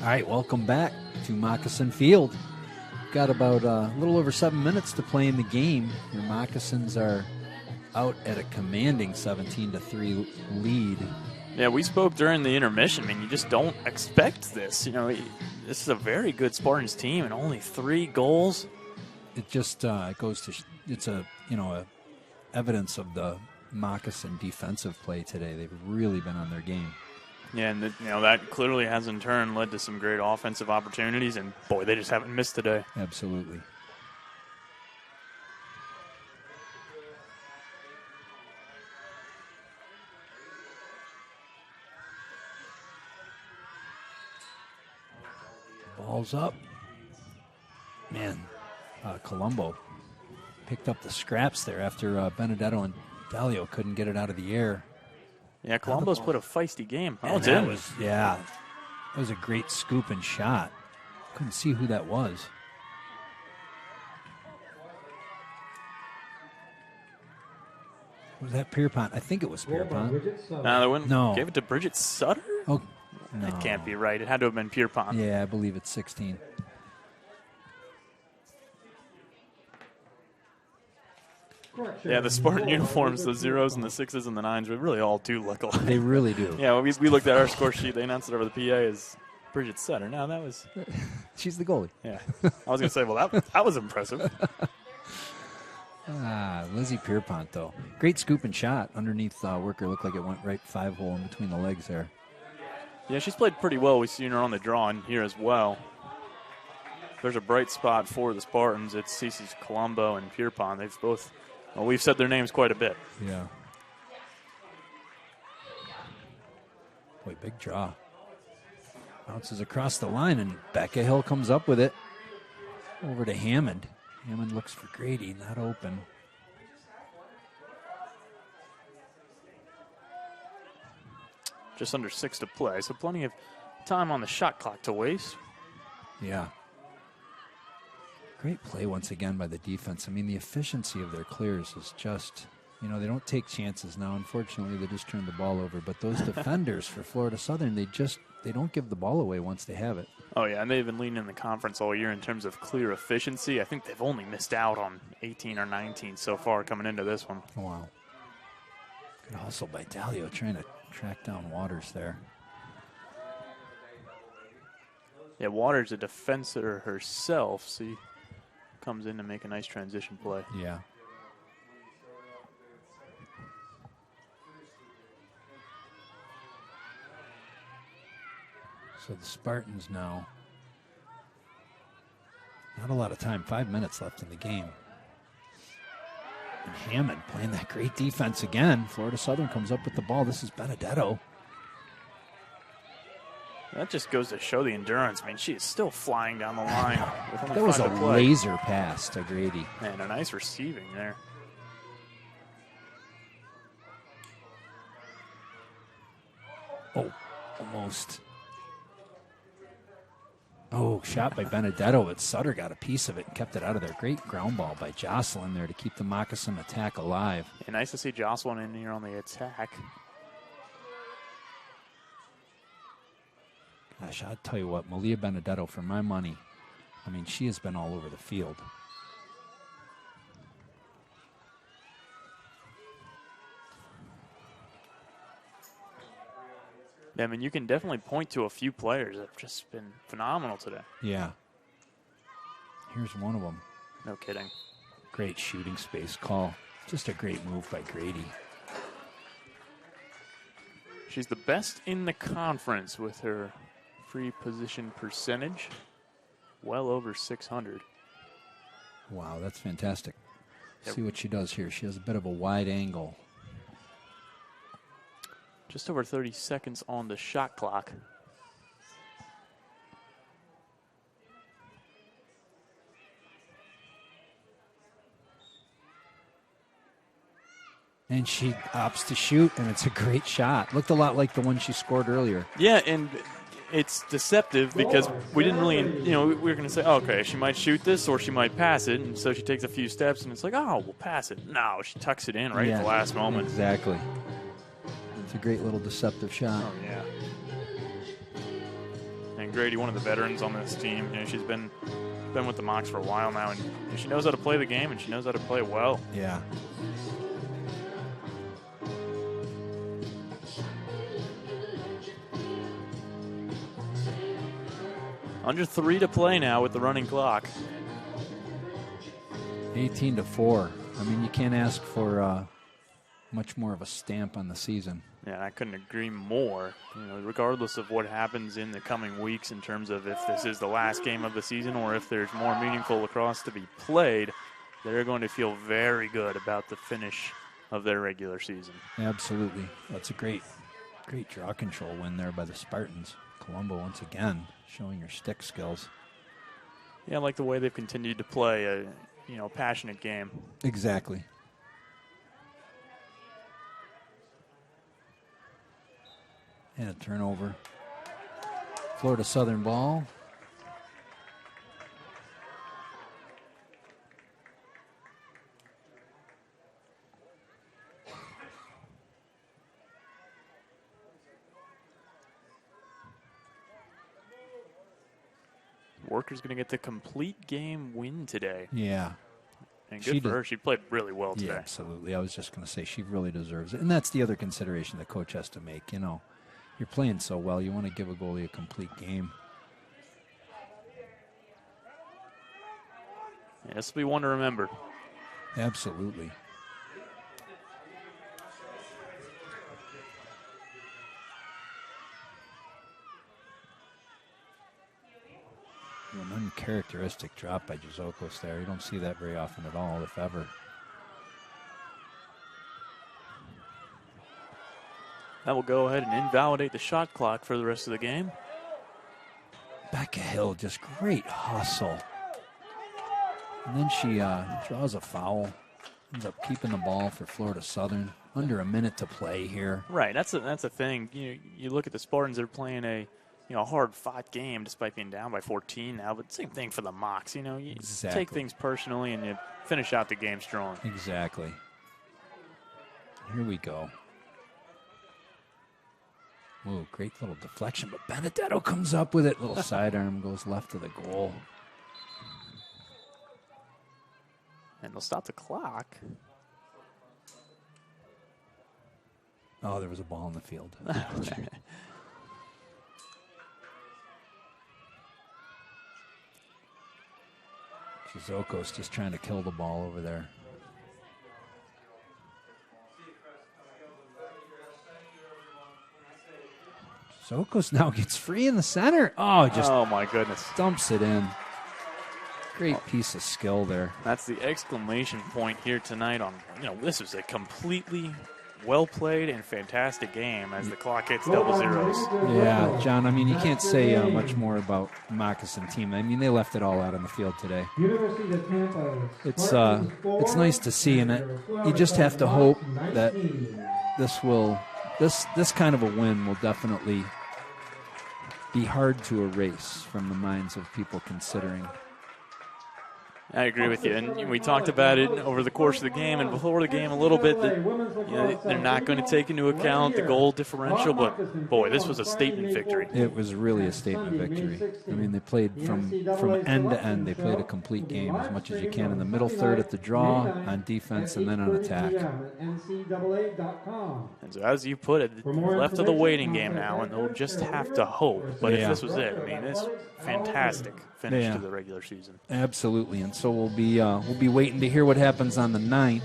All right, welcome back to Moccasin Field. Got about a little over 7 minutes to play in the game. Your Moccasins are out at a commanding 17-3 lead. Yeah, we spoke during the intermission. I mean, you just don't expect this. This is a very good Spartans team, and only 3 goals. It just goes to it's a evidence of the Moccasin defensive play today. They've really been on their game. Yeah, and that clearly has in turn led to some great offensive opportunities, and boy, they just haven't missed today. Absolutely. Ball's up. Man, Colombo picked up the scraps there after Benedetto and Dalio couldn't get it out of the air. Yeah, Colombo's put a feisty game. That was a great scoop and shot. Couldn't see who that was. Was that Pierpont? I think it was Pierpont. No. Gave it to Bridget Sutter? Oh, no. That can't be right. It had to have been Pierpont. Yeah, I believe it's 16. Correction. Yeah, the Spartan uniforms, the 0s and the 6s and the 9s, we really all do look alike. They really do. Yeah, when we looked at our score sheet. They announced it over the PA as Bridget Sutter. No, that was... She's the goalie. Yeah. I was going to say, well, that was impressive. Lizzie Pierpont, though. Great scoop and shot underneath Worker. Looked like it went right 5-hole in between the legs there. Yeah, she's played pretty well. We've seen her on the draw in here as well. There's a bright spot for the Spartans. It's Cece's Colombo and Pierpont. They've both, well, we've said their names quite a bit. Yeah. Boy, big draw. Bounces across the line, and Becca Hill comes up with it. Over to Hammond. Hammond looks for Grady, not open. Just under 6 to play, so plenty of time on the shot clock to waste. Yeah. Great play once again by the defense. I mean, the efficiency of their clears is just, they don't take chances now. Unfortunately, they just turned the ball over. But those defenders for Florida Southern, they don't give the ball away once they have it. Oh, yeah, and they've been leading in the conference all year in terms of clear efficiency. I think they've only missed out on 18 or 19 so far coming into this one. Oh, wow. Good hustle by Dalio trying to track down Waters there. Yeah, Waters a defender herself, so he comes in to make a nice transition play. Yeah. So the Spartans now, not a lot of time, 5 minutes left in the game. And Hammond playing that great defense again. Florida Southern comes up with the ball. This is Benedetto. That just goes to show the endurance. I mean, she is still flying down the line. That was a laser pass to Grady. And a nice receiving there. Oh, almost. Oh, shot by Benedetto, but Sutter got a piece of it and kept it out of there. Great ground ball by Jocelyn there to keep the Moccasin attack alive. Yeah, nice to see Jocelyn in here on the attack. Gosh, I'll tell you what, Malia Benedetto, for my money, I mean, she has been all over the field. I mean, you can definitely point to a few players that have just been phenomenal today. Yeah. Here's one of them. No kidding. Great shooting space call. Just a great move by Grady. She's the best in the conference with her free position percentage. Well over 600. Wow, that's fantastic. Yep. See what she does here. She has a bit of a wide angle. Just over 30 seconds on the shot clock. And she opts to shoot, and it's a great shot. Looked a lot like the one she scored earlier. Yeah, and it's deceptive because we didn't really, we were going to say, oh, okay, she might shoot this or she might pass it. And so she takes a few steps, and it's like, oh, we'll pass it. No, she tucks it in right at the last moment. Exactly. It's a great little deceptive shot. Oh, yeah. And Grady, one of the veterans on this team, she's been with the Mocs for a while now, and she knows how to play the game, and she knows how to play it well. Yeah. Under 3 to play now with the running clock. 18-4. I mean, you can't ask for much more of a stamp on the season. Yeah, I couldn't agree more. Regardless of what happens in the coming weeks in terms of if this is the last game of the season or if there's more meaningful lacrosse to be played, they're going to feel very good about the finish of their regular season. Absolutely. That's a great draw control win there by the Spartans. Colombo once again showing her stick skills. Yeah, I like the way they've continued to play a passionate game. Exactly. And a turnover. Florida Southern ball. Worker's going to get the complete game win today. Yeah. And good for her. She played really well today. Yeah, absolutely. I was just going to say she really deserves it. And that's the other consideration the coach has to make. You know, you're playing so well. You want to give a goalie a complete game. Yeah, this will be one to remember. Absolutely. An uncharacteristic drop by Jazokos there. You don't see that very often at all, if ever. That will go ahead and invalidate the shot clock for the rest of the game. Becca Hill, just great hustle. And then she draws a foul. Ends up keeping the ball for Florida Southern. Under a minute to play here. Right, that's a thing. You look at the Spartans, they're playing a hard-fought game despite being down by 14 now, but same thing for the Mocs. You Exactly. Take things personally and you finish out the game strong. Exactly. Here we go. Ooh, great little deflection, but Benedetto comes up with it. Little sidearm goes left of the goal. And they'll stop the clock. Oh, there was a ball in the field. Jazokos just trying to kill the ball over there. Jazokos now gets free in the center. Oh, my goodness. Dumps it in. Great piece of skill there. That's the exclamation point here tonight on, this was a completely well-played and fantastic game as the clock hits double zeros. Yeah, John, I mean, you can't say much more about Moccasin team. I mean, they left it all out on the field today. University of Tampa. It's nice to see, and you just have to hope that this kind of a win will definitely be hard to erase from the minds of people considering. I agree with you, and we talked about it over the course of the game and before the game a little bit that they're not going to take into account the goal differential, but boy, this was a statement victory. It was really a statement victory. I mean, they played from end to end. They played a complete game as much as you can in the middle third at the draw, on defense, and then on attack. And so as you put it, left of the waiting game now, and they'll just have to hope. But if this was it, I mean, it's fantastic finish to the regular season. Absolutely, and so we'll be waiting to hear what happens on the 9th,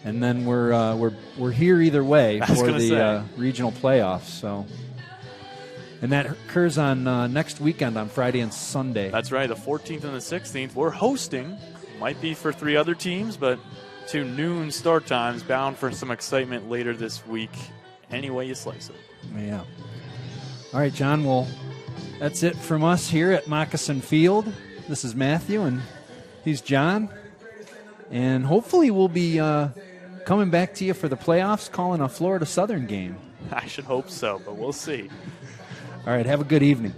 and then we're here either way for the regional playoffs. So, and that occurs on next weekend on Friday and Sunday. That's right, the 14th and the 16th. We're hosting. Might be for 3 other teams, but 2 noon start times, bound for some excitement later this week. Any way you slice it. Yeah. All right, John. Well, that's it from us here at Moccasin Field. This is Matthew, and he's John. And hopefully we'll be coming back to you for the playoffs, calling a Florida Southern game. I should hope so, but we'll see. All right, have a good evening.